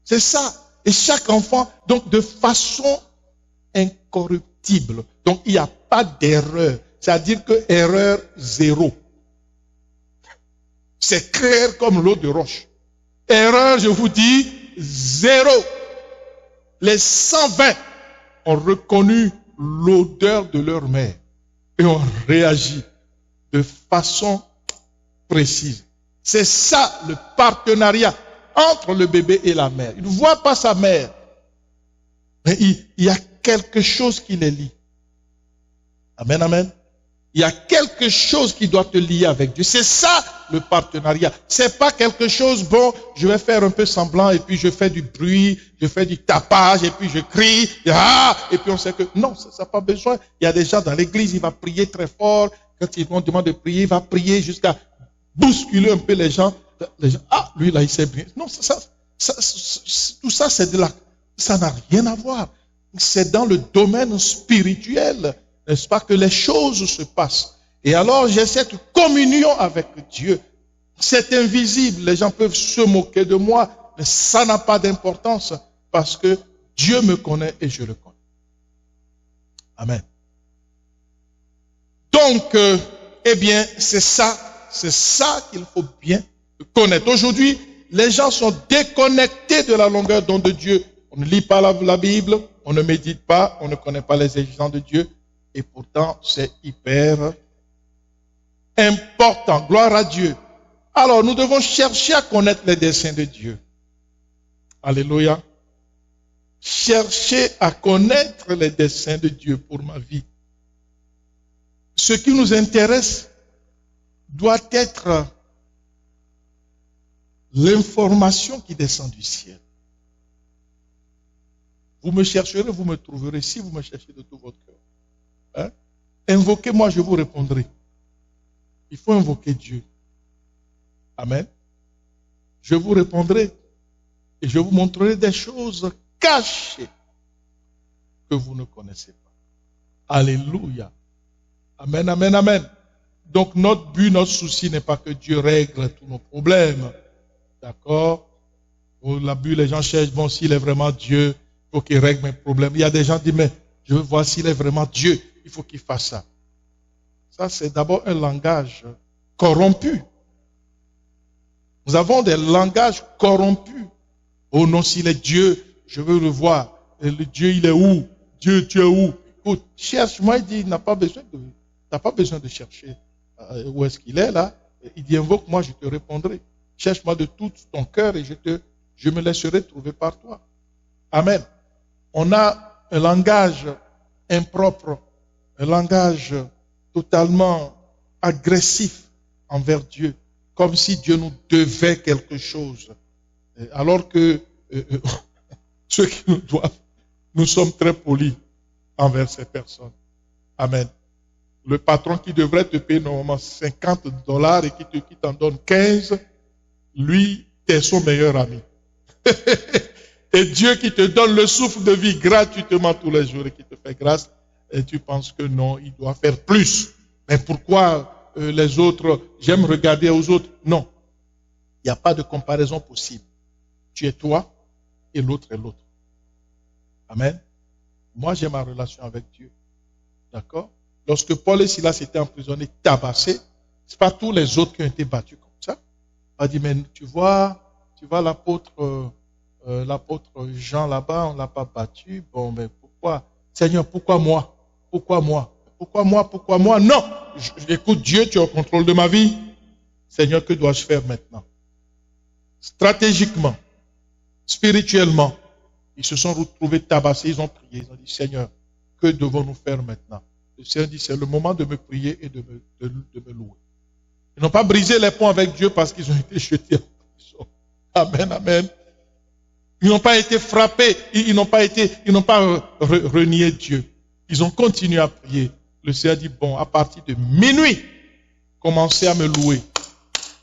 C'est ça. Et chaque enfant, donc de façon incorruptible. Donc il n'y a pas d'erreur. C'est-à-dire que erreur zéro. C'est clair comme l'eau de roche. Erreur, je vous dis, zéro. Les 120 ont reconnu l'odeur de leur mère et ont réagi de façon précise. C'est ça le partenariat entre le bébé et la mère. Il ne voit pas sa mère, mais il y a quelque chose qui les lie. Amen, amen. Il y a quelque chose qui doit te lier avec Dieu. C'est ça le partenariat. C'est pas quelque chose, bon, je vais faire un peu semblant et puis je fais du bruit, je fais du tapage et puis je crie, et puis on sait que non, ça n'a pas besoin. Il y a des gens dans l'église, il va prier très fort. Quand ils vont demander de prier, il va prier jusqu'à bousculer un peu les gens. Lui là, il sait bien. Non, tout ça, c'est de la, ça n'a rien à voir. C'est dans le domaine spirituel. N'est-ce pas que les choses se passent? Et alors j'ai cette communion avec Dieu. C'est invisible. Les gens peuvent se moquer de moi, mais ça n'a pas d'importance parce que Dieu me connaît et je le connais. Amen. Donc, eh bien, c'est ça qu'il faut bien connaître. Aujourd'hui, les gens sont déconnectés de la longueur d'onde de Dieu. On ne lit pas la Bible, on ne médite pas, on ne connaît pas les exigences de Dieu. Et pourtant, c'est hyper important. Gloire à Dieu. Alors, nous devons chercher à connaître les desseins de Dieu. Alléluia. Chercher à connaître les desseins de Dieu pour ma vie. Ce qui nous intéresse doit être l'information qui descend du ciel. Vous me chercherez, vous me trouverez si vous me cherchez de tout votre cœur. Hein? Invoquez-moi, je vous répondrai. Il faut invoquer Dieu. Amen. Je vous répondrai et je vous montrerai des choses cachées que vous ne connaissez pas. Alléluia. Amen, amen, amen. Donc notre but, notre souci n'est pas que Dieu règle tous nos problèmes. D'accord? Au but, les gens cherchent, bon, s'il est vraiment Dieu, il faut qu'il règle mes problèmes. Il y a des gens qui disent, mais je veux voir s'il est vraiment Dieu, il faut qu'il fasse ça. Ça, c'est d'abord un langage corrompu. Nous avons des langages corrompus. Oh non, s'il est Dieu, je veux le voir. Et le Dieu, il est où? Dieu, tu es où? Écoute, cherche-moi, il dit, t'as pas besoin de chercher où est-ce qu'il est là. Il dit, invoque-moi, je te répondrai. Cherche-moi de tout ton cœur et je me laisserai trouver par toi. Amen. On a un langage impropre, un langage totalement agressif envers Dieu, comme si Dieu nous devait quelque chose. Alors que ceux qui nous doivent, nous sommes très polis envers ces personnes. Amen. Le patron qui devrait te payer normalement $50 et qui t'en donne 15, lui, t'es son meilleur ami. Et Dieu qui te donne le souffle de vie gratuitement tous les jours et qui te fait grâce, et tu penses que non, il doit faire plus. Mais pourquoi les autres, j'aime regarder aux autres? Non. Il n'y a pas de comparaison possible. Tu es toi et l'autre est l'autre. Amen. Moi, j'ai ma relation avec Dieu. D'accord? Lorsque Paul et Silas étaient emprisonnés, tabassés, ce n'est pas tous les autres qui ont été battus comme ça. On a dit, mais tu vois l'apôtre Jean là-bas, on ne l'a pas battu. Bon, mais pourquoi? Seigneur, pourquoi moi? Pourquoi moi? Pourquoi moi? Pourquoi moi? Non! Écoute, Dieu, tu es au contrôle de ma vie. Seigneur, que dois-je faire maintenant? Stratégiquement, spirituellement, Ils se sont retrouvés tabassés, ils ont prié. Ils ont dit, Seigneur, que devons-nous faire maintenant? Le Seigneur dit, c'est le moment de me prier et de me louer. Ils n'ont pas brisé les ponts avec Dieu parce qu'ils ont été jetés en prison. Amen, amen. Ils n'ont pas été frappés, ils n'ont pas renié Dieu. Ils ont continué à prier. Le Seigneur dit, bon, à partir de minuit, commencez à me louer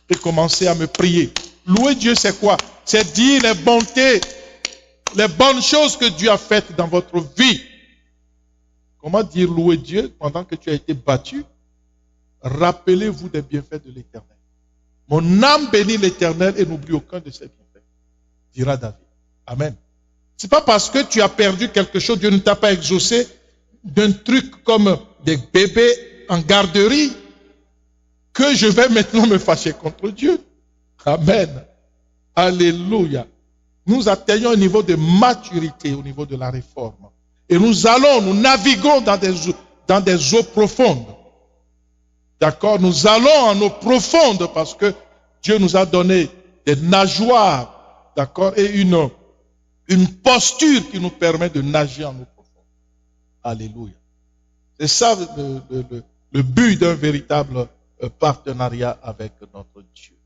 et commencez à me prier. Louer Dieu, c'est quoi? C'est dire les bontés, les bonnes choses que Dieu a faites dans votre vie. Comment dire louer Dieu pendant que tu as été battu? Rappelez-vous des bienfaits de l'Éternel. Mon âme bénit l'Éternel et n'oublie aucun de ses bienfaits, dira David. Amen. C'est pas parce que tu as perdu quelque chose, Dieu ne t'a pas exaucé d'un truc comme des bébés en garderie que je vais maintenant me fâcher contre Dieu. Amen. Alléluia. Nous atteignons un niveau de maturité au niveau de la réforme. Et nous naviguons dans des eaux profondes. D'accord? Nous allons en eau profonde parce que Dieu nous a donné des nageoires, d'accord? Et une posture qui nous permet de nager en eau profonde. Alléluia. C'est ça le but d'un véritable partenariat avec notre Dieu.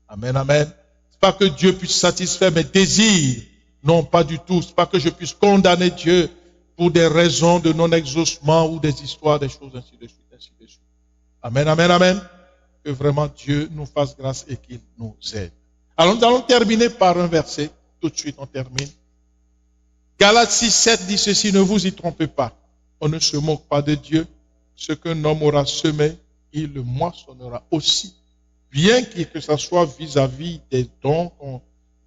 Amen, amen. C'est pas que Dieu puisse satisfaire mes désirs. Non, pas du tout. C'est pas que je puisse condamner Dieu pour des raisons de non-exaucement ou des histoires, des choses ainsi de suite, ainsi de suite. Amen, amen, amen. Que vraiment Dieu nous fasse grâce et qu'il nous aide. Alors nous allons terminer par un verset. Tout de suite, on termine. Galates 6, 7 dit ceci, ne vous y trompez pas. On ne se moque pas de Dieu. Ce qu'un homme aura semé, il le moissonnera aussi. Bien que ce soit vis-à-vis des dons,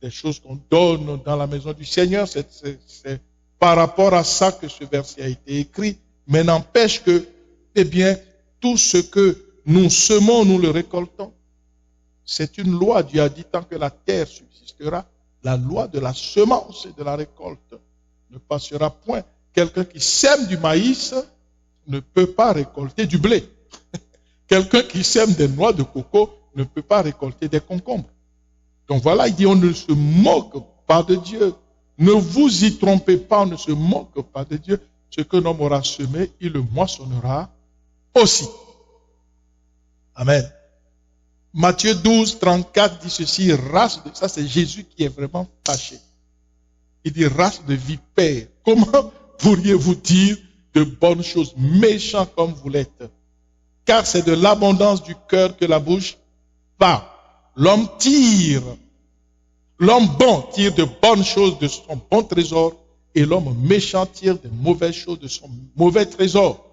des choses qu'on donne dans la maison du Seigneur, c'est par rapport à ça que ce verset a été écrit. Mais n'empêche que, eh bien, tout ce que nous semons, nous le récoltons. C'est une loi. Dieu a dit, tant que la terre subsistera, la loi de la semence et de la récolte ne passera point. Quelqu'un qui sème du maïs ne peut pas récolter du blé. Quelqu'un qui sème des noix de coco ne peut pas récolter des concombres. Donc voilà, il dit, on ne se moque pas de Dieu. Ne vous y trompez pas, on ne se moque pas de Dieu. Ce qu'un homme aura semé, il le moissonnera aussi. Amen. Matthieu 12, 34 dit ceci, ça c'est Jésus qui est vraiment fâché. Il dit, race de vipères, comment pourriez-vous dire de bonnes choses, méchants comme vous l'êtes? Car c'est de l'abondance du cœur que la bouche parle. L'homme bon tire de bonnes choses de son bon trésor, et l'homme méchant tire de mauvaises choses de son mauvais trésor.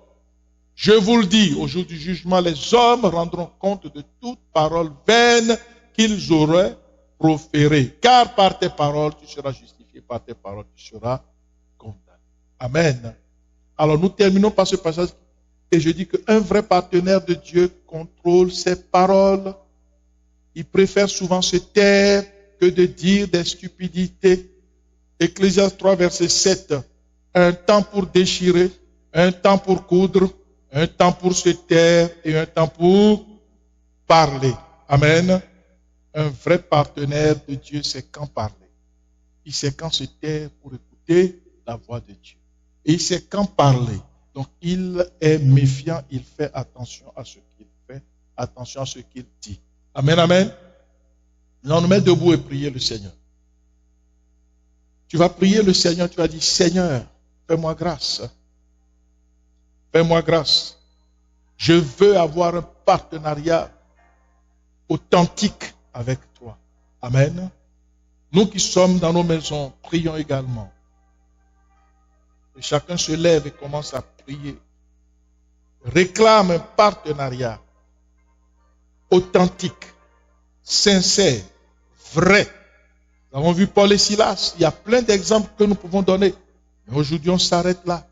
Je vous le dis, au jour du jugement, les hommes rendront compte de toute parole vaine qu'ils auraient proférée. Car par tes paroles, tu seras justifié, par tes paroles, tu seras condamné. Amen. Alors nous terminons par ce passage et je dis qu'un vrai partenaire de Dieu contrôle ses paroles. Il préfère souvent se taire que de dire des stupidités. Ecclésiaste 3, verset 7. Un temps pour déchirer, un temps pour coudre, un temps pour se taire et un temps pour parler. Amen. Un vrai partenaire de Dieu, c'est quand parler. Il sait quand se taire pour écouter la voix de Dieu. Et il sait quand parler. Donc il est méfiant, il fait attention à ce qu'il fait, attention à ce qu'il dit. Amen, amen. Là, on nous met debout et prier le Seigneur. Tu vas prier le Seigneur, tu vas dire, Seigneur, fais-moi grâce. Fais-moi grâce. Je veux avoir un partenariat authentique avec toi. Amen. Nous qui sommes dans nos maisons, prions également. Et chacun se lève et commence à prier. Réclame un partenariat authentique, sincère, vrai. Nous avons vu Paul et Silas. Il y a plein d'exemples que nous pouvons donner. Mais aujourd'hui, on s'arrête là.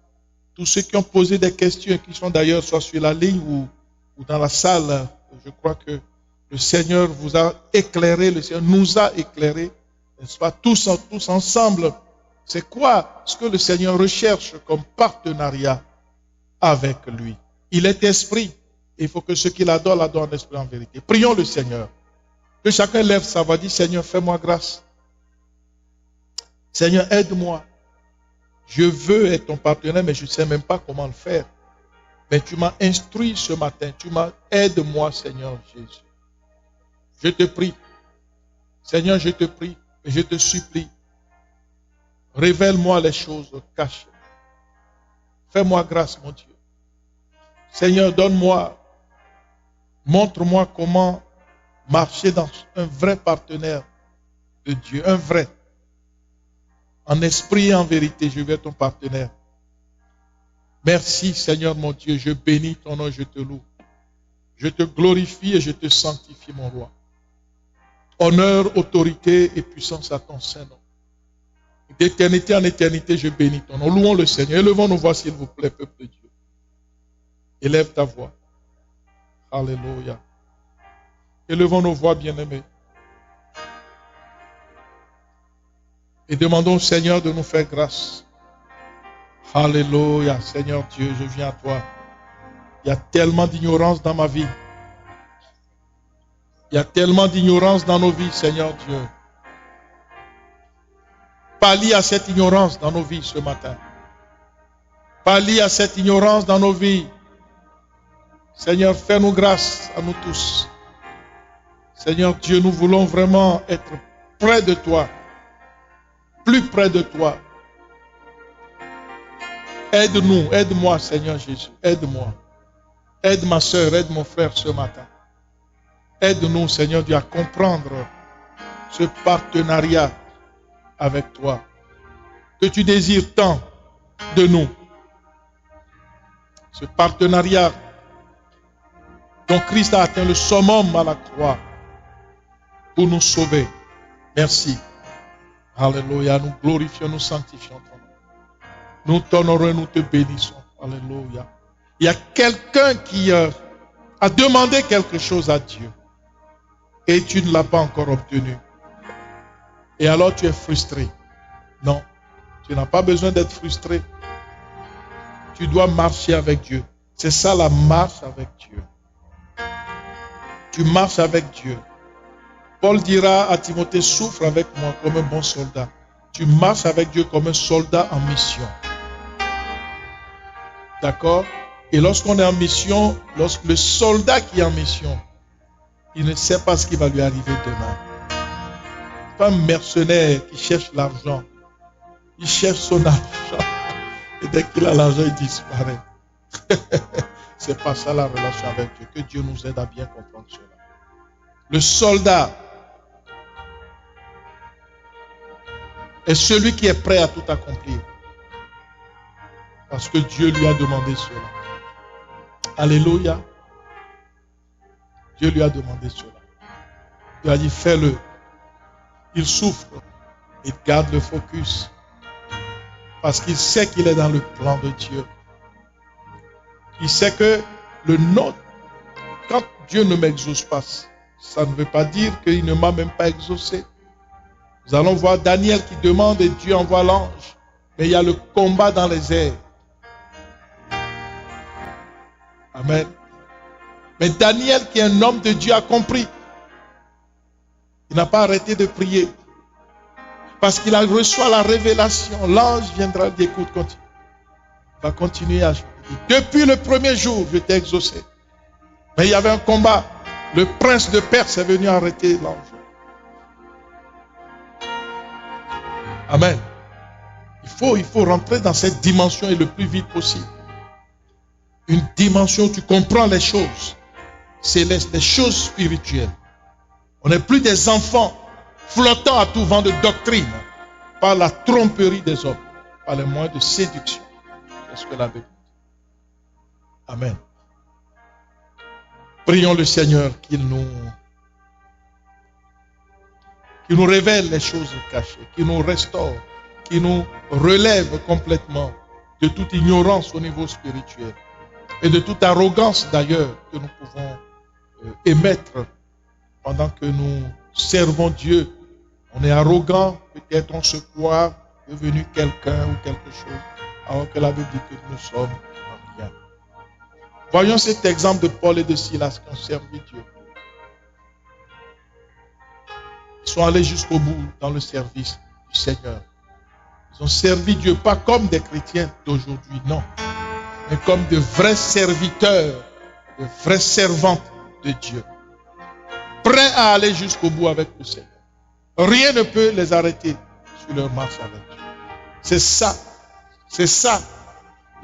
Tous ceux qui ont posé des questions et qui sont d'ailleurs soit sur la ligne ou dans la salle, je crois que le Seigneur vous a éclairé, le Seigneur nous a éclairé, n'est-ce pas, tous ensemble. C'est quoi ce que le Seigneur recherche comme partenariat avec lui? Il est esprit. Il faut que ceux qui l'adorent l'adorent en esprit en vérité. Prions le Seigneur. Que chacun lève sa voix, dit Seigneur, fais-moi grâce. Seigneur, aide-moi. Je veux être ton partenaire, mais je ne sais même pas comment le faire. Mais tu m'as instruit ce matin. Aide-moi, Seigneur Jésus. Je te prie. Seigneur, je te prie et je te supplie. Révèle-moi les choses cachées. Fais-moi grâce, mon Dieu. Seigneur, montre-moi comment marcher dans un vrai partenaire de Dieu, un vrai. En esprit et en vérité, je veux être ton partenaire. Merci, Seigneur mon Dieu, je bénis ton nom, je te loue. Je te glorifie et je te sanctifie, mon roi. Honneur, autorité et puissance à ton Saint-Nom. D'éternité en éternité, je bénis ton nom. Louons le Seigneur. Élevons nos voix, s'il vous plaît, peuple de Dieu. Élève ta voix. Alléluia. Élevons nos voix, bien-aimés. Et demandons au Seigneur de nous faire grâce. Alléluia. Seigneur Dieu, je viens à toi. Il y a tellement d'ignorance dans ma vie. Il y a tellement d'ignorance dans nos vies, Seigneur Dieu. Pallie à cette ignorance dans nos vies ce matin. Pallie à cette ignorance dans nos vies. Seigneur, fais-nous grâce à nous tous. Seigneur Dieu, nous voulons vraiment être près de toi. Plus près de toi. Aide-nous, aide-moi, Seigneur Jésus. Aide-moi. Aide ma soeur, aide mon frère ce matin. Aide-nous, Seigneur Dieu, à comprendre ce partenariat avec toi, que tu désires tant de nous. Ce partenariat dont Christ a atteint le summum à la croix pour nous sauver. Merci. Alléluia. Nous glorifions, nous sanctifions ton nom. Nous t'honorons et nous te bénissons. Alléluia. Il y a quelqu'un qui a demandé quelque chose à Dieu et tu ne l'as pas encore obtenu. Et alors tu es frustré. Non, tu n'as pas besoin d'être frustré. Tu dois marcher avec Dieu. C'est ça la marche avec Dieu. Tu marches avec Dieu. Paul dira à Timothée, souffre avec moi comme un bon soldat. Tu marches avec Dieu comme un soldat en mission. D'accord? Et lorsqu'on est en mission, lorsque le soldat qui est en mission, il ne sait pas ce qui va lui arriver demain. Pas un mercenaire qui cherche l'argent. Il cherche son argent. Et dès qu'il a l'argent, il disparaît. C'est pas ça la relation avec Dieu. Que Dieu nous aide à bien comprendre cela. Le soldat est celui qui est prêt à tout accomplir. Parce que Dieu lui a demandé cela. Alléluia. Dieu lui a demandé cela. Il a dit, fais-le. Il souffre. Il garde le focus. Parce qu'il sait qu'il est dans le plan de Dieu. Il sait que le nôtre, quand Dieu ne m'exauce pas, ça ne veut pas dire qu'il ne m'a même pas exaucé. Nous allons voir Daniel qui demande et Dieu envoie l'ange. Mais il y a le combat dans les airs. Amen. Mais Daniel, qui est un homme de Dieu, a compris. Il n'a pas arrêté de prier. Parce qu'il a reçu la révélation. L'ange viendra dire, écoute, continue. Il va continuer à dire, depuis le premier jour, je t'ai exaucé. Mais il y avait un combat. Le prince de Perse est venu arrêter l'ange. Amen. Il faut rentrer dans cette dimension et le plus vite possible. Une dimension où tu comprends les choses. C'est les choses spirituelles. On n'est plus des enfants flottant à tout vent de doctrine par la tromperie des hommes, par les moyens de séduction. C'est ce que la Bible dit. Amen. Prions le Seigneur qu'il nous révèle les choses cachées, qu'il nous restaure, qu'il nous relève complètement de toute ignorance au niveau spirituel et de toute arrogance d'ailleurs que nous pouvons émettre pendant que nous servons Dieu. On est arrogant, peut-être on se croit devenu quelqu'un ou quelque chose, alors que la Bible dit que nous sommes rien. Voyons cet exemple de Paul et de Silas qui ont servi Dieu. Ils sont allés jusqu'au bout dans le service du Seigneur. Ils ont servi Dieu, pas comme des chrétiens d'aujourd'hui, non. Mais comme de vrais serviteurs, de vrais servantes de Dieu. Prêts à aller jusqu'au bout avec le Seigneur. Rien ne peut les arrêter sur leur marche avec Dieu. C'est ça,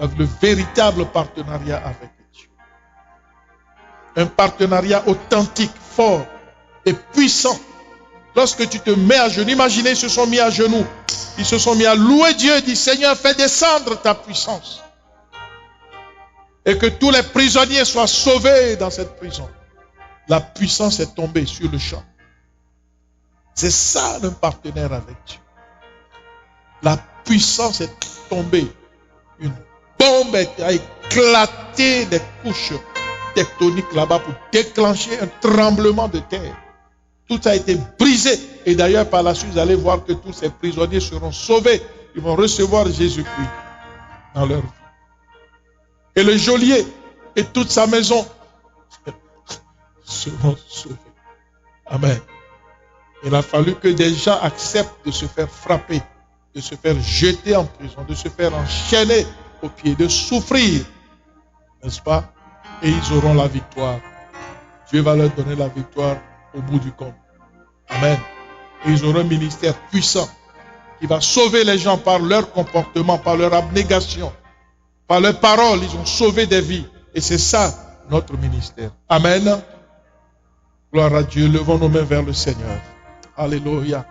le véritable partenariat avec Dieu. Un partenariat authentique, fort et puissant. Lorsque tu te mets à genoux, imaginez, ils se sont mis à genoux. Ils se sont mis à louer Dieu, dit Seigneur, fais descendre ta puissance. Et que tous les prisonniers soient sauvés dans cette prison. La puissance est tombée sur le champ. C'est ça le partenaire avec Dieu. La puissance est tombée. Une bombe a éclaté des couches tectoniques là-bas pour déclencher un tremblement de terre. Tout a été brisé. Et d'ailleurs, par la suite, vous allez voir que tous ces prisonniers seront sauvés. Ils vont recevoir Jésus-Christ dans leur vie. Et le geôlier et toute sa maison seront sauvés. Amen. Il a fallu que des gens acceptent de se faire frapper, de se faire jeter en prison, de se faire enchaîner aux pieds, de souffrir. N'est-ce pas? Et ils auront la victoire. Dieu va leur donner la victoire au bout du compte. Amen. Et ils auront un ministère puissant qui va sauver les gens par leur comportement, par leur abnégation, par leurs paroles. Ils ont sauvé des vies. Et c'est ça notre ministère. Amen. Gloire à Dieu. Levons nos mains vers le Seigneur. Alléluia.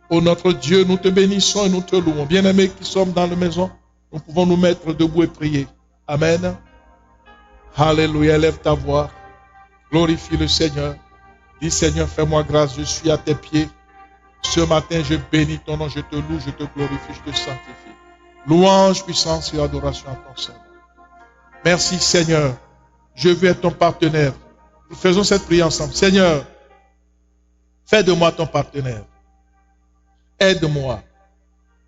Ô notre Dieu, nous te bénissons et nous te louons. Bien-aimés qui sommes dans la maison, nous pouvons nous mettre debout et prier. Amen. Alléluia. Lève ta voix. Glorifie le Seigneur. Dis Seigneur, fais-moi grâce, je suis à tes pieds. Ce matin, je bénis ton nom, je te loue, je te glorifie, je te sanctifie. Louange, puissance et adoration à ton Seigneur. Merci Seigneur. Je veux être ton partenaire. Nous faisons cette prière ensemble. Seigneur, fais de moi ton partenaire. Aide-moi.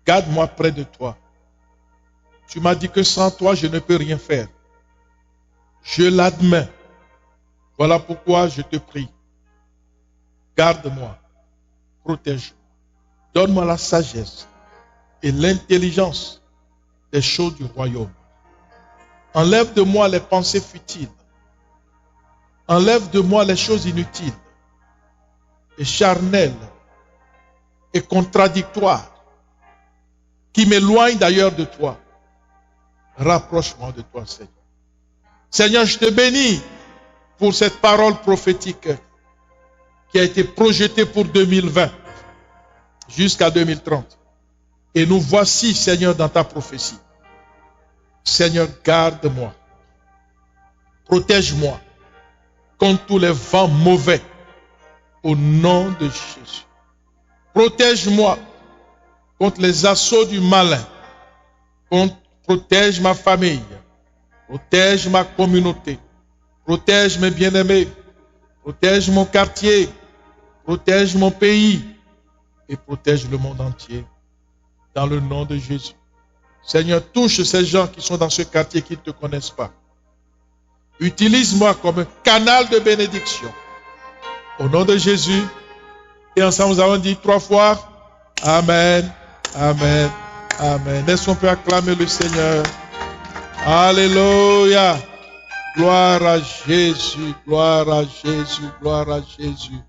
Garde-moi près de toi. Tu m'as dit que sans toi, je ne peux rien faire. Je l'admets. Voilà pourquoi je te prie. Garde-moi. Protège-moi. Donne-moi la sagesse et l'intelligence des choses du royaume. Enlève de moi les pensées futiles. Enlève de moi les choses inutiles et charnelles et contradictoires qui m'éloignent d'ailleurs de toi. Rapproche-moi de toi, Seigneur. Seigneur, je te bénis pour cette parole prophétique qui a été projetée pour 2020 jusqu'à 2030. Et nous voici, Seigneur, dans ta prophétie. Seigneur, garde-moi. Protège-moi contre tous les vents mauvais au nom de Jésus. Protège-moi contre les assauts du malin. Protège ma famille. Protège ma communauté. Protège mes bien-aimés. Protège mon quartier. Protège mon pays. Et protège le monde entier. Dans le nom de Jésus. Seigneur, touche ces gens qui sont dans ce quartier qui ne te connaissent pas. Utilise-moi comme un canal de bénédiction. Au nom de Jésus. Et ensemble, nous allons dire 3 fois. Amen. Amen. Amen. Est-ce qu'on peut acclamer le Seigneur? Alléluia. Gloire à Jésus. Gloire à Jésus. Gloire à Jésus.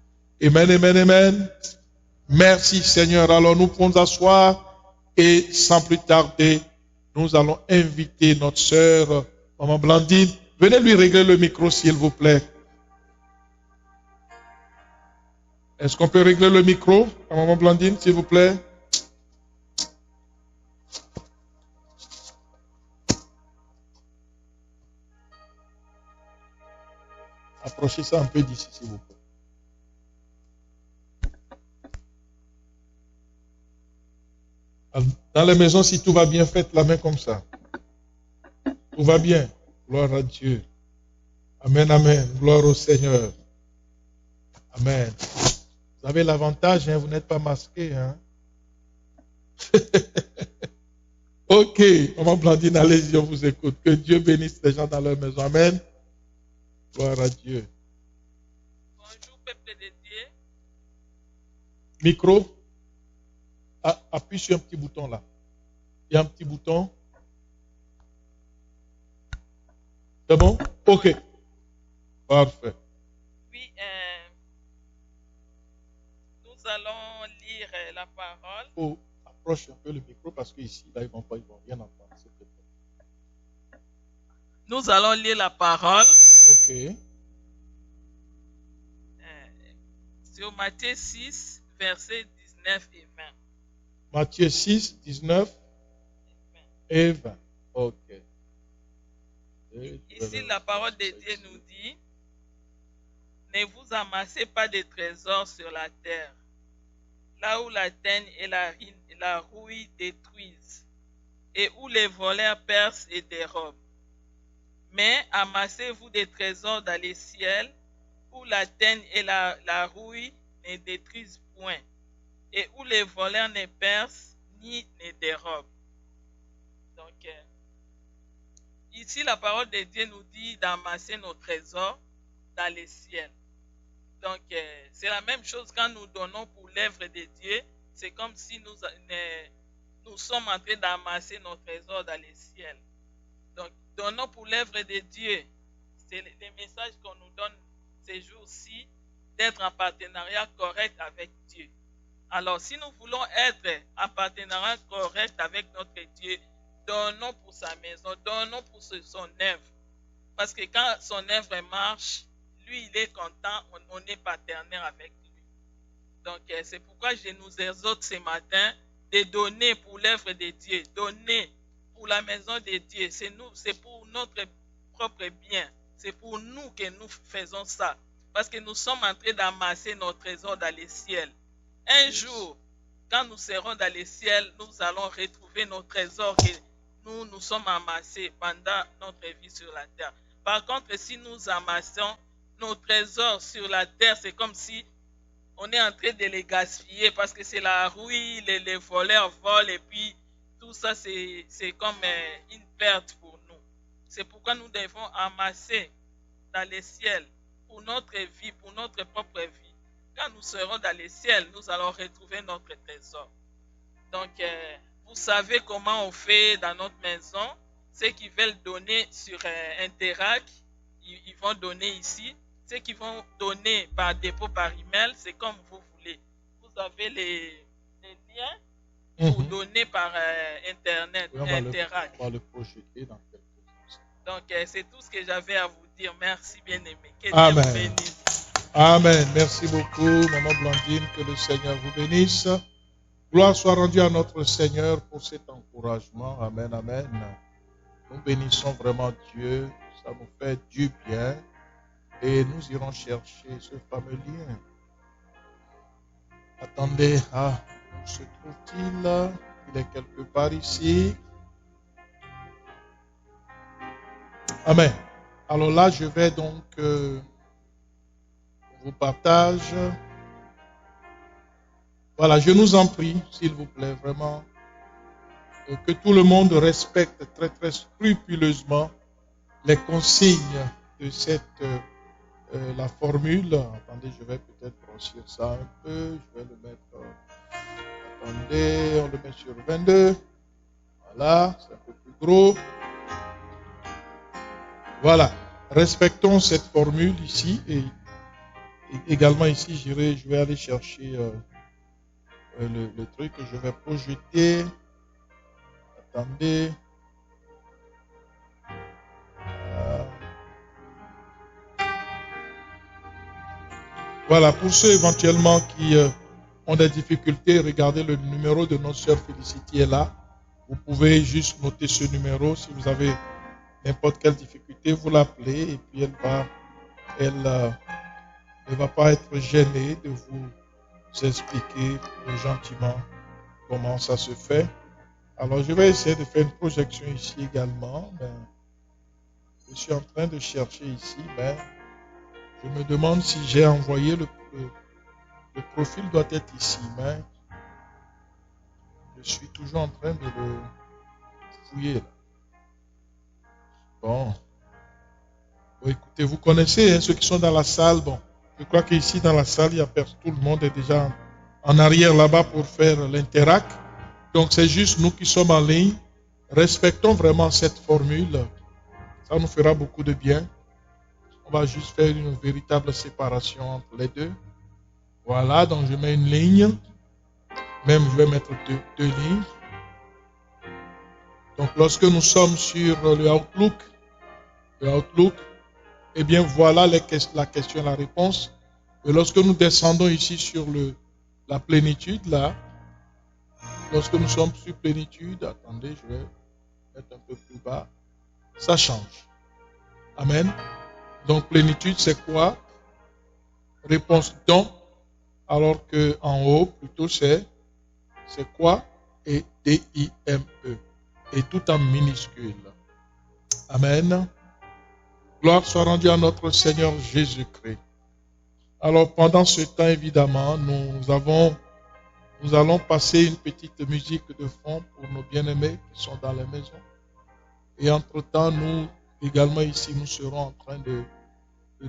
Amen, amen, amen. Merci Seigneur. Alors nous pouvons nous asseoir et sans plus tarder, nous allons inviter notre sœur, Maman Blandine. Venez lui régler le micro s'il vous plaît. Est-ce qu'on peut régler le micro à Maman Blandine s'il vous plaît? Approchez ça un peu d'ici s'il vous plaît. Dans les maisons, si tout va bien, faites la main comme ça. Tout va bien. Gloire à Dieu. Amen, amen. Gloire au Seigneur. Amen. Vous avez l'avantage, hein, vous n'êtes pas masqué. Hein? Ok. Maman Blandine, allez-y, on vous écoute. Que Dieu bénisse les gens dans leur maison. Amen. Gloire à Dieu. Bonjour, peuple de Dieu. Micro. Appuie sur un petit bouton là. Il y a un petit bouton. C'est bon? Ok. Parfait. Oui, nous allons lire la parole. Oh, approche un peu le micro parce qu'ici, là, ils vont rien entendre. S'il te plaît. Nous allons lire la parole. Ok. Sur Matthieu 6, versets 19 et 20. Matthieu 6, 19 et 20. Ok. Ici, la parole de Dieu nous dit: ne vous amassez pas de trésors sur la terre, là où la teigne et la rouille détruisent, et où les voleurs percent et dérobent. Mais amassez-vous des trésors dans les ciels, où la teigne et la rouille ne détruisent point, et où les voleurs ne percent ni ne dérobent. Donc, ici, la parole de Dieu nous dit d'amasser nos trésors dans les ciels. Donc, c'est la même chose quand nous donnons pour l'œuvre de Dieu. C'est comme si nous sommes en train d'amasser nos trésors dans les ciels. Donc, donnons pour l'œuvre de Dieu. C'est le message qu'on nous donne ces jours-ci, d'être en partenariat correct avec Dieu. Alors, si nous voulons être en partenariat correct avec notre Dieu, donnons pour sa maison, donnons pour son œuvre. Parce que quand son œuvre marche, lui, il est content, on est partenaire avec lui. Donc, c'est pourquoi je nous exhorte ce matin de donner pour l'œuvre de Dieu, donner pour la maison de Dieu. C'est pour notre propre bien. C'est pour nous que nous faisons ça. Parce que nous sommes en train d'amasser nos trésors dans les ciels. Un jour, quand nous serons dans les ciels, nous allons retrouver nos trésors que nous sommes amassés pendant notre vie sur la terre. Par contre, si nous amassons nos trésors sur la terre, c'est comme si on est en train de les gaspiller parce que c'est la rouille, les voleurs volent et puis tout ça, c'est comme une perte pour nous. C'est pourquoi nous devons amasser dans les ciels pour notre vie, pour notre propre vie. Quand nous serons dans les ciels, nous allons retrouver notre trésor. Donc, vous savez comment on fait dans notre maison. Ceux qui veulent donner sur Interac, ils vont donner ici. Ceux qui vont donner par dépôt, par email, c'est comme vous voulez. Vous avez les liens pour donner par Internet, Interac. On va le projeter dans quelques instants. Donc, c'est tout ce que j'avais à vous dire. Merci, bien-aimé. Que Amen. Dieu vous bénisse. Amen. Merci beaucoup, Maman Blandine. Que le Seigneur vous bénisse. Gloire soit rendue à notre Seigneur pour cet encouragement. Amen, amen. Nous bénissons vraiment Dieu. Ça nous fait du bien. Et nous irons chercher ce fameux lien. Attendez, où se trouve-t-il? Il est quelque part ici. Amen. Alors là, je vais donc vous partage. Voilà, je nous en prie, s'il vous plaît, vraiment, que tout le monde respecte très, très scrupuleusement les consignes de la formule. Attendez, je vais peut-être grossir ça un peu. Je vais le mettre. Attendez, on le met sur 22. Voilà, c'est un peu plus gros. Voilà, respectons cette formule ici. Et également ici, je vais aller chercher le truc que je vais projeter. Attendez. Voilà, pour ceux éventuellement qui ont des difficultés, regardez le numéro de notre sœur Félicité est là. Vous pouvez juste noter ce numéro. Si vous avez n'importe quelle difficulté, vous l'appelez et puis elle ne va pas être gênée de vous expliquer gentiment comment ça se fait. Alors, je vais essayer de faire une projection ici également. Je suis en train de chercher ici, mais je me demande si j'ai envoyé le profil doit être ici, mais je suis toujours en train de le fouiller. Là. Bon, écoutez, vous connaissez ceux qui sont dans la salle. Bon, je crois qu'ici dans la salle, tout le monde est déjà en arrière là-bas pour faire l'interac. Donc c'est juste nous qui sommes en ligne. Respectons vraiment cette formule. Ça nous fera beaucoup de bien. On va juste faire une véritable séparation entre les deux. Voilà, donc je mets une ligne. Même je vais mettre deux lignes. Donc lorsque nous sommes sur le Outlook, eh bien voilà la question et la réponse. Et lorsque nous descendons ici sur la plénitude, là, lorsque nous sommes sur plénitude, attendez, je vais mettre un peu plus bas, ça change. Amen. Donc plénitude, c'est quoi? Réponse don, alors que en haut, plutôt, c'est quoi? Et D-I-M-E. Et tout en minuscule. Amen. Gloire soit rendue à notre Seigneur Jésus-Christ. Alors pendant ce temps, évidemment, nous allons passer une petite musique de fond pour nos bien-aimés qui sont dans la maison. Et entre-temps, nous, également ici, nous serons en train de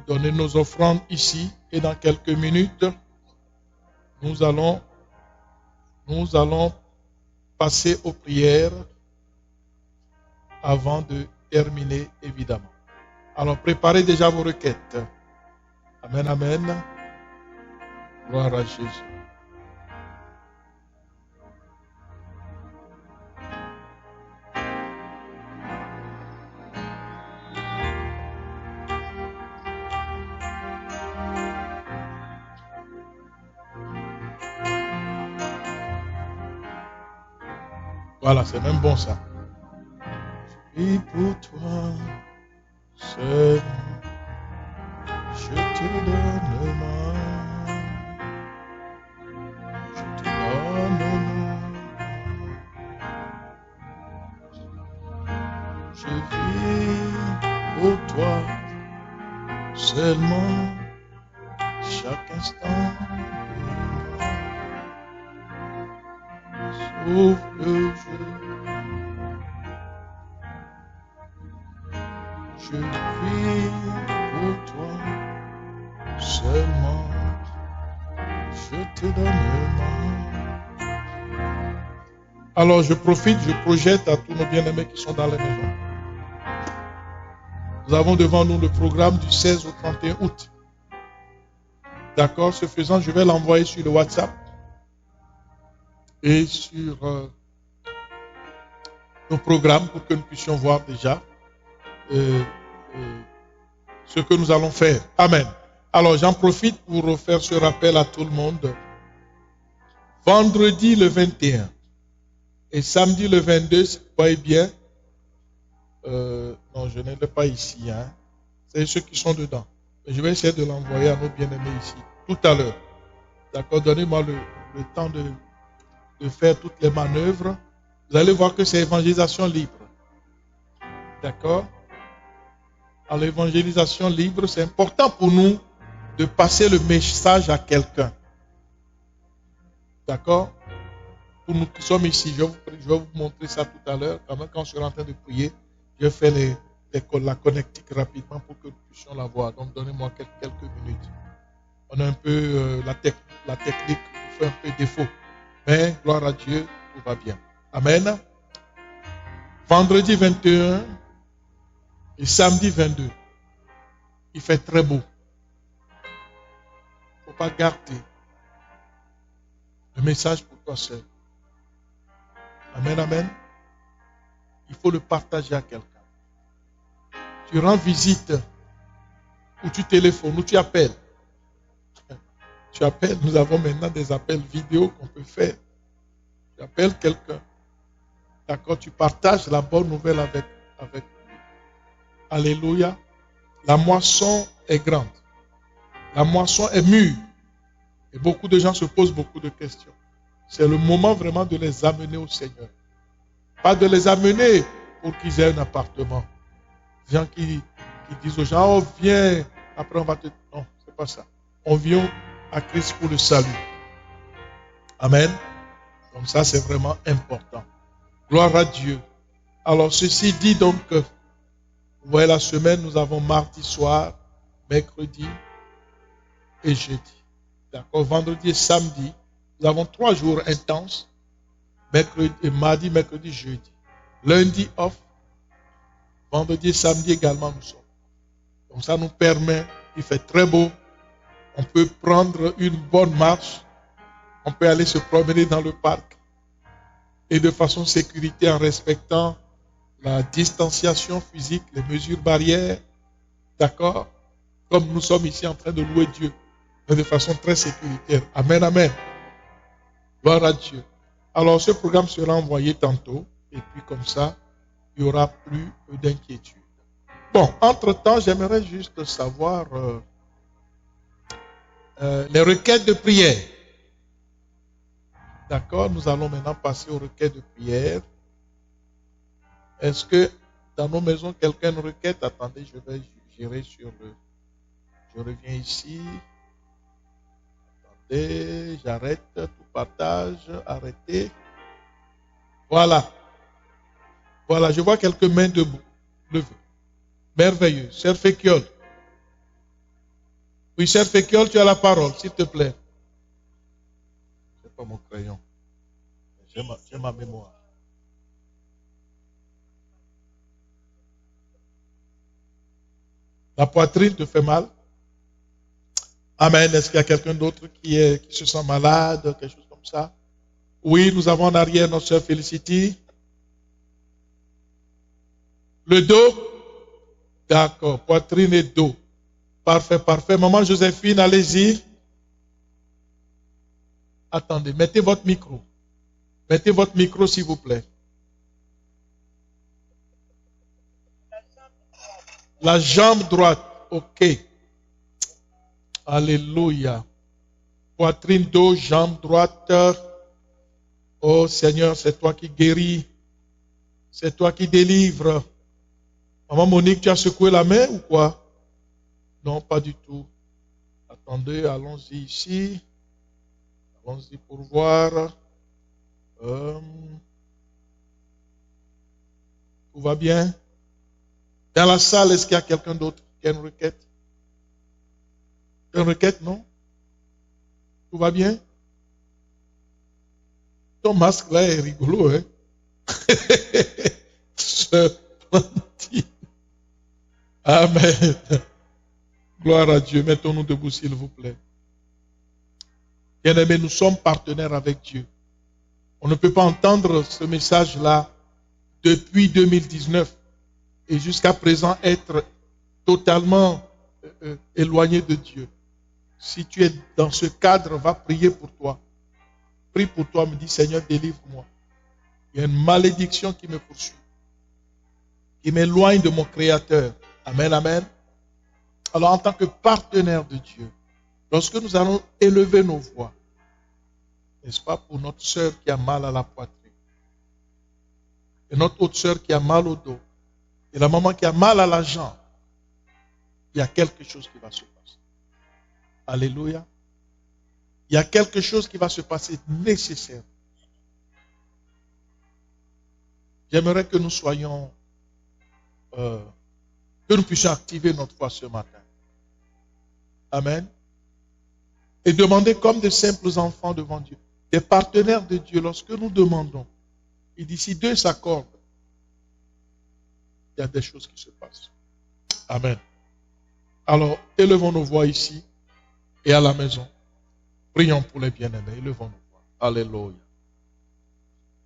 donner nos offrandes ici. Et dans quelques minutes, nous allons passer aux prières avant de terminer, évidemment. Alors, préparez déjà vos requêtes. Amen, amen. Gloire à Jésus. Voilà, c'est même bon ça. Et pour toi, seul, je te donne ma, je te donne ma. Je vis pour toi, seulement, chaque instant. Sauf le jeu. Je vis pour toi seulement. Je te donne ma. Alors je profite, je projette à tous nos bien-aimés qui sont dans la maison. Nous avons devant nous le programme du 16 au 31 août. D'accord, ce faisant, je vais l'envoyer sur le WhatsApp et sur nos programmes pour que nous puissions voir déjà ce que nous allons faire. Amen. Alors j'en profite pour faire ce rappel à tout le monde. Vendredi le 21 et samedi le 22, voyez bien. Non, je ne l'ai pas ici. Hein. C'est ceux qui sont dedans. Je vais essayer de l'envoyer à nos bien-aimés ici, tout à l'heure. D'accord, donnez-moi le temps de faire toutes les manœuvres. Vous allez voir que c'est évangélisation libre. D'accord? À l'évangélisation libre, c'est important pour nous de passer le message à quelqu'un. D'accord? Pour nous qui sommes ici, je vais vous montrer ça tout à l'heure. Quand je serai en train de prier, je fais la connectique rapidement pour que nous puissions la voir. Donc, donnez-moi quelques minutes. On a un peu la technique fait un peu défaut. Mais, gloire à Dieu, tout va bien. Amen. Vendredi 21 et samedi 22. Il fait très beau. Il ne faut pas garder le message pour toi seul. Amen, amen. Il faut le partager à quelqu'un. Tu rends visite ou tu téléphones ou tu appelles. Tu appelles, nous avons maintenant des appels vidéo qu'on peut faire. Tu appelles quelqu'un. D'accord, tu partages la bonne nouvelle avec lui. Alléluia. La moisson est grande. La moisson est mûre. Et beaucoup de gens se posent beaucoup de questions. C'est le moment vraiment de les amener au Seigneur. Pas de les amener pour qu'ils aient un appartement. Des gens qui disent aux gens, oh viens, après on va te... Non, c'est pas ça. On vient à Christ pour le salut. Amen. Donc ça, c'est vraiment important. Gloire à Dieu. Alors, ceci dit donc, vous voyez la semaine, nous avons mardi soir, mercredi et jeudi. D'accord, vendredi et samedi, nous avons 3 jours intenses mardi, mercredi, jeudi. Lundi, off. Vendredi et samedi également, nous sommes. Donc ça nous permet, il fait très beau, on peut prendre une bonne marche, on peut aller se promener dans le parc et de façon sécuritaire en respectant la distanciation physique, les mesures barrières, d'accord? Comme nous sommes ici en train de louer Dieu, mais de façon très sécuritaire. Amen, amen. Gloire à Dieu. Alors ce programme sera envoyé tantôt, et puis comme ça, il n'y aura plus d'inquiétude. Bon, entre-temps, j'aimerais juste savoir les requêtes de prière. D'accord, nous allons maintenant passer aux requêtes de prière. Est-ce que dans nos maisons, quelqu'un a une requête? Attendez, je vais gérer sur le... Je reviens ici. Attendez, j'arrête, tout partage, arrêtez. Voilà. Voilà, je vois quelques mains debout. Levées. Merveilleux. Sœur Féquiole. Oui, Sœur Féquiole, tu as la parole, s'il te plaît. C'est pas mon crayon. J'ai ma mémoire. La poitrine te fait mal? Amen. Est-ce qu'il y a quelqu'un d'autre qui se sent malade, quelque chose comme ça? Oui, nous avons en arrière notre sœur Félicity. Le dos? D'accord. Poitrine et dos. Parfait, parfait. Maman Joséphine, allez-y. Attendez, mettez votre micro. Mettez votre micro, s'il vous plaît. La jambe droite. OK. Alléluia. Poitrine, dos, jambe droite. Oh Seigneur, c'est toi qui guéris. C'est toi qui délivres. Maman Monique, tu as secoué la main ou quoi? Non, pas du tout. Attendez, allons-y ici. Allons-y pour voir. Tout va bien? Dans la salle, est-ce qu'il y a quelqu'un d'autre qui a une requête? Une requête, non? Tout va bien? Ton masque là est rigolo, hein? Amen. Gloire à Dieu. Mettons-nous debout, s'il vous plaît. Bien-aimés, nous sommes partenaires avec Dieu. On ne peut pas entendre ce message-là depuis 2019 et jusqu'à présent être totalement éloigné de Dieu. Si tu es dans ce cadre, va prier pour toi. Prie pour toi, me dit Seigneur, délivre-moi. Il y a une malédiction qui me poursuit, qui m'éloigne de mon Créateur. Amen, amen. Alors en tant que partenaire de Dieu, lorsque nous allons élever nos voix, n'est-ce pas, pour notre sœur qui a mal à la poitrine, et notre autre sœur qui a mal au dos, et la maman qui a mal à la jambe, il y a quelque chose qui va se passer. Alléluia. Il y a quelque chose qui va se passer nécessaire. J'aimerais que nous soyons, que nous puissions activer notre foi ce matin. Amen. Et demander comme de simples enfants devant Dieu, des partenaires de Dieu, lorsque nous demandons, et d'ici deux s'accordent, il y a des choses qui se passent. Amen. Alors, élevons nos voix ici et à la maison. Prions pour les bien-aimés. Élevons nos voix. Alléluia.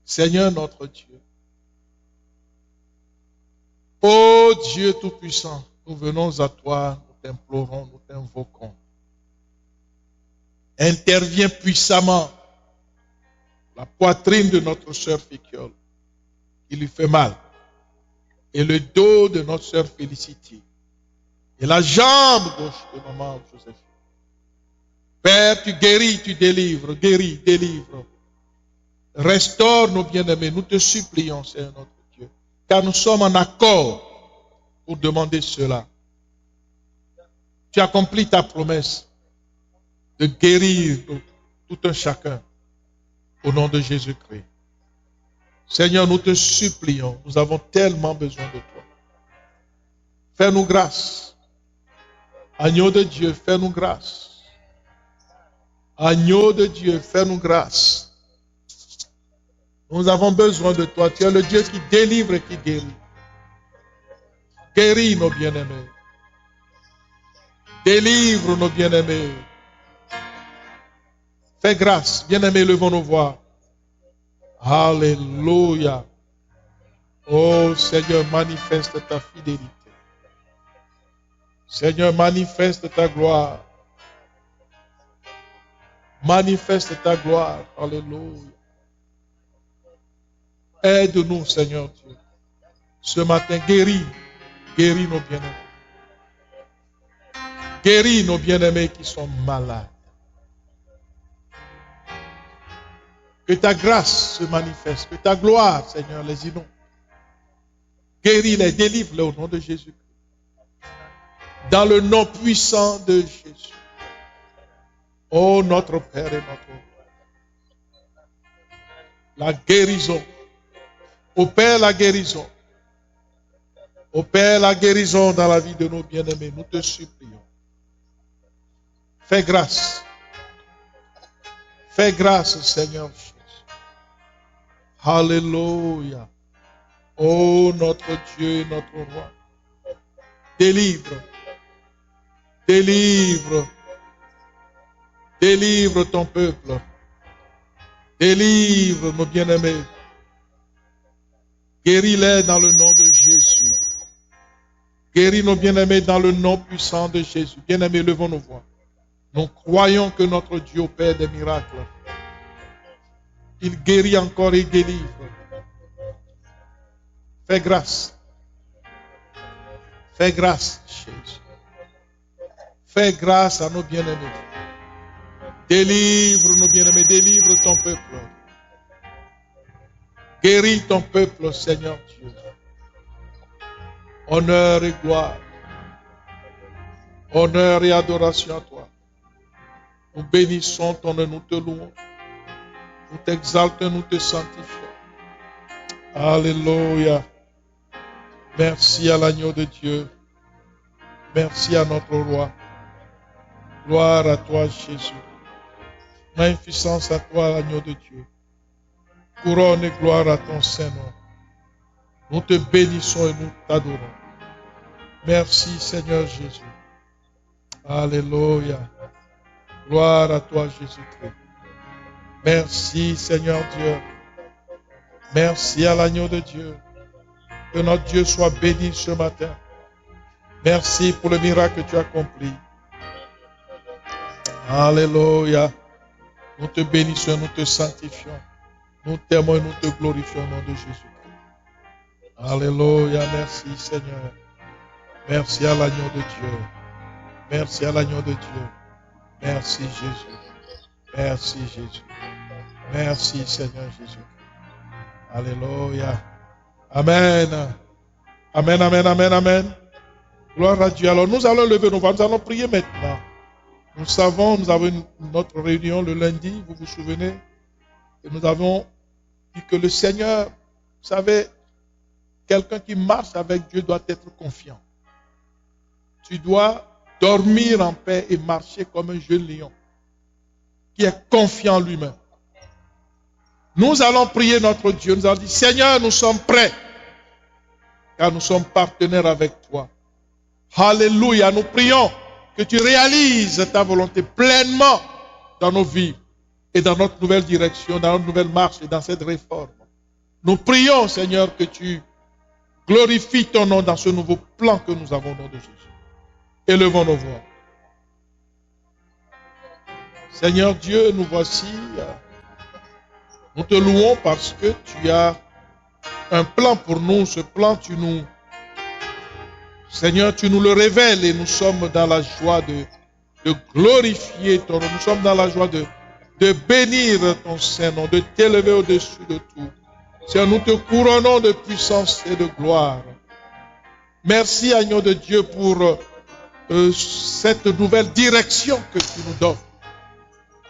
Seigneur notre Dieu, ô Dieu Tout-Puissant, nous venons à toi, nous t'implorons, nous t'invoquons. Interviens puissamment la poitrine de notre sœur Féquiole, qui lui fait mal, et le dos de notre sœur Félicité, et la jambe gauche de maman Joséphine. Père, tu guéris, tu délivres, guéris, délivre. Restaure nos bien-aimés, nous te supplions, Seigneur notre Dieu, car nous sommes en accord pour demander cela. Tu accomplis ta promesse de guérir tout un chacun au nom de Jésus-Christ. Seigneur, nous te supplions, nous avons tellement besoin de toi. Fais-nous grâce. Agneau de Dieu, fais-nous grâce. Agneau de Dieu, fais-nous grâce. Nous avons besoin de toi. Tu es le Dieu qui délivre et qui guérit. Guéris nos bien-aimés. Délivre nos bien-aimés. Fais grâce. Bien-aimés, levons nos voix. Alléluia. Oh Seigneur, manifeste ta fidélité. Seigneur, manifeste ta gloire. Manifeste ta gloire. Alléluia. Aide-nous, Seigneur Dieu. Ce matin, guéris nos bien-aimés. Guéris nos bien-aimés qui sont malades. Que ta grâce se manifeste. Que ta gloire, Seigneur, les inonde. Guéris-les, délivre-les au nom de Jésus. Dans le nom puissant de Jésus. Oh, notre Père et notre Roi. La guérison. Opère la guérison. Opère la guérison dans la vie de nos bien-aimés. Nous te supplions. Fais grâce. Fais grâce, Seigneur Jésus. Alléluia. Oh, notre Dieu et notre Roi. Délivre. Délivre. Délivre ton peuple. Délivre nos bien-aimés. Guéris-les dans le nom de Jésus. Guéris nos bien-aimés dans le nom puissant de Jésus. Bien-aimés, levons nos voix. Nous croyons que notre Dieu opère des miracles. Il guérit encore et délivre. Fais grâce. Fais grâce, Jésus. Fais grâce à nos bien-aimés. Délivre nos bien-aimés. Délivre ton peuple. Guéris ton peuple, Seigneur Dieu. Honneur et gloire. Honneur et adoration à toi. Nous bénissons ton nom, nous te louons. Nous t'exaltons, nous te sanctifions. Alléluia. Merci à l'agneau de Dieu. Merci à notre roi. Gloire à toi, Jésus. Magnificence à toi, l'agneau de Dieu. Couronne et gloire à ton Saint-Nom. Nous te bénissons et nous t'adorons. Merci, Seigneur Jésus. Alléluia. Gloire à toi, Jésus-Christ. Merci, Seigneur Dieu. Merci à l'agneau de Dieu. Que notre Dieu soit béni ce matin. Merci pour le miracle que tu as accompli. Alléluia. Nous te bénissons, nous te sanctifions. Nous t'aimons et nous te glorifions au nom de Jésus-Christ. Alléluia. Merci, Seigneur. Merci à l'agneau de Dieu. Merci à l'agneau de Dieu. Merci, Jésus. Merci, Jésus. Merci, Seigneur Jésus. Alléluia. Amen. Amen, amen, amen, amen. Gloire à Dieu. Alors, nous allons lever nos voix. Nous allons prier maintenant. Nous savons, nous avons notre réunion le lundi, vous vous souvenez, et nous avons dit que le Seigneur, vous savez, quelqu'un qui marche avec Dieu doit être confiant. Tu dois dormir en paix et marcher comme un jeune lion qui est confiant en lui-même. Nous allons prier notre Dieu. Nous allons dire, Seigneur, nous sommes prêts, car nous sommes partenaires avec toi. Alléluia, nous prions que tu réalises ta volonté pleinement dans nos vies et dans notre nouvelle direction, dans notre nouvelle marche et dans cette réforme. Nous prions, Seigneur, que tu glorifies ton nom dans ce nouveau plan que nous avons au nom de Jésus. Élevons nos voix. Seigneur Dieu, nous voici. Nous te louons parce que tu as un plan pour nous. Ce plan, Seigneur, tu nous le révèles et nous sommes dans la joie de glorifier ton nom. Nous sommes dans la joie de bénir ton Saint-Nom, de t'élever au-dessus de tout. Seigneur, nous te couronnons de puissance et de gloire. Merci, agneau de Dieu, pour cette nouvelle direction que tu nous donnes.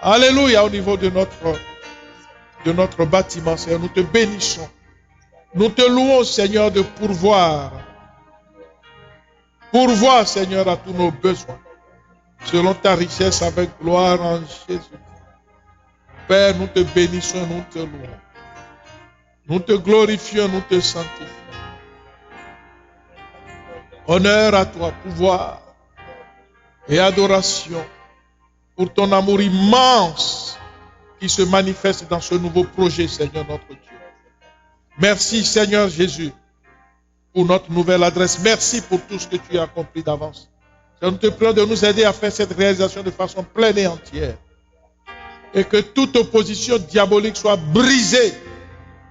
Alléluia, au niveau de notre bâtiment, Seigneur, nous te bénissons. Nous te louons, Seigneur, de pourvoir. Pourvoir, Seigneur, à tous nos besoins, selon ta richesse avec gloire en Jésus. Père, nous te bénissons, nous te louons. Nous te glorifions, nous te sanctifions. Honneur à toi, pouvoir et adoration pour ton amour immense qui se manifeste dans ce nouveau projet, Seigneur notre Dieu. Merci, Seigneur Jésus, pour notre nouvelle adresse. Merci pour tout ce que tu as accompli d'avance. Nous te prions de nous aider à faire cette réalisation de façon pleine et entière. Et que toute opposition diabolique soit brisée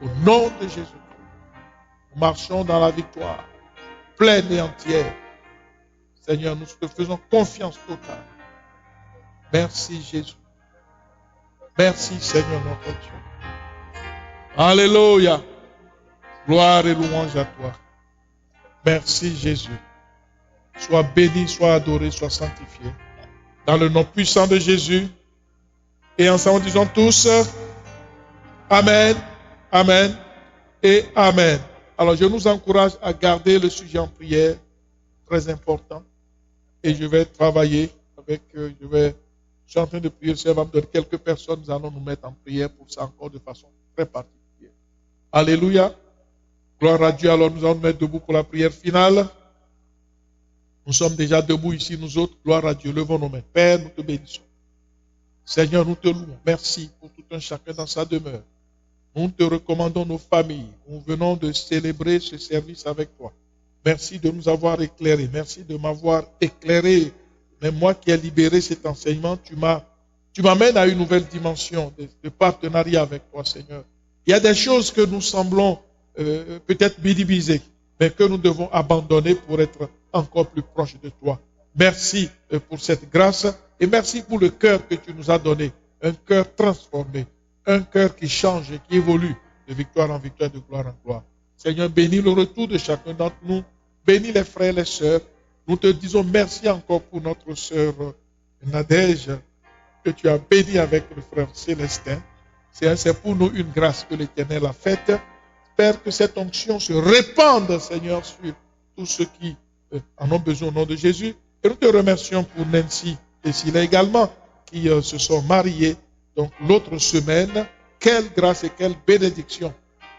au nom de Jésus. Nous marchons dans la victoire pleine et entière. Seigneur, nous te faisons confiance totale. Merci Jésus. Merci Seigneur notre Dieu. Alléluia. Gloire et louange à toi. Merci Jésus. Sois béni, sois adoré, sois sanctifié. Dans le nom puissant de Jésus. Et ensemble, disons tous, Amen, Amen et Amen. Alors, je nous encourage à garder le sujet en prière, très important. Et je vais travailler avec, je suis en train de prier, le Seigneur va me donner quelques personnes, nous allons nous mettre en prière pour ça encore de façon très particulière. Alléluia. Gloire à Dieu. Alors, nous allons nous mettre debout pour la prière finale. Nous sommes déjà debout ici, nous autres. Gloire à Dieu. Levons nos mains. Père, nous te bénissons. Seigneur, nous te louons. Merci pour tout un chacun dans sa demeure. Nous te recommandons nos familles. Nous venons de célébrer ce service avec toi. Merci de nous avoir éclairés. Merci de m'avoir éclairé. Mais moi qui ai libéré cet enseignement, tu m'amènes à une nouvelle dimension de partenariat avec toi, Seigneur. Il y a des choses que nous semblons peut-être minimiser, mais que nous devons abandonner pour être encore plus proches de toi. Merci pour cette grâce et merci pour le cœur que tu nous as donné. Un cœur transformé, un cœur qui change et qui évolue de victoire en victoire, de gloire en gloire. Seigneur, bénis le retour de chacun d'entre nous. Bénis les frères et les sœurs. Nous te disons merci encore pour notre sœur Nadège que tu as béni avec le frère Célestin. C'est pour nous une grâce que l'Éternel a faite. Père, que cette onction se répande, Seigneur, sur tous ceux qui en ont besoin au nom de Jésus. Et nous te remercions pour Nancy et Sila également, qui se sont mariés. Donc l'autre semaine, quelle grâce et quelle bénédiction.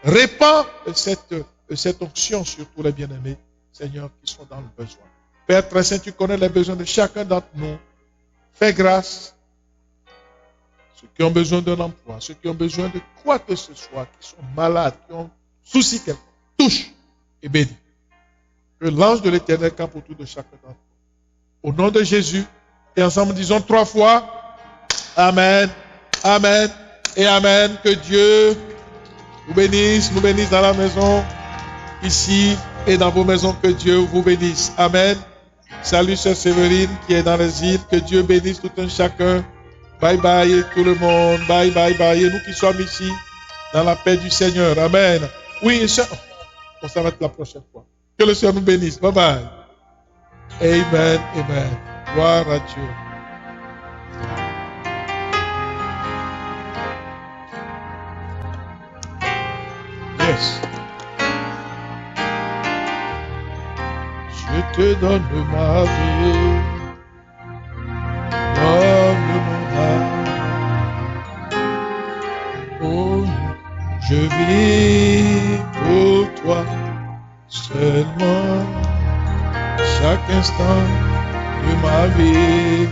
Répands cette onction sur tous les bien-aimés, Seigneur, qui sont dans le besoin. Père très saint, tu connais les besoins de chacun d'entre nous. Fais grâce. Ceux qui ont besoin d'un emploi, ceux qui ont besoin de quoi que ce soit, qui sont malades, qui ont souci quelconque, touche et bénis. Que l'ange de l'Éternel campe autour de chacun d'entre nous. Au nom de Jésus, et ensemble disons 3 fois, Amen, Amen et Amen. Que Dieu nous bénisse dans la maison, ici et dans vos maisons, que Dieu vous bénisse. Amen. Salut sœur Séverine qui est dans les îles, que Dieu bénisse tout un chacun. Bye bye tout le monde, bye bye bye. Et nous qui sommes ici, dans la paix du Seigneur. Amen. Oui, on s'arrête la prochaine fois. Que le Seigneur nous bénisse. Bye bye. Amen, amen. Gloire à Dieu. Yes. Je te donne ma vie. Donne mon âme. Oh, je vis pour toi seulement chaque instant de ma vie.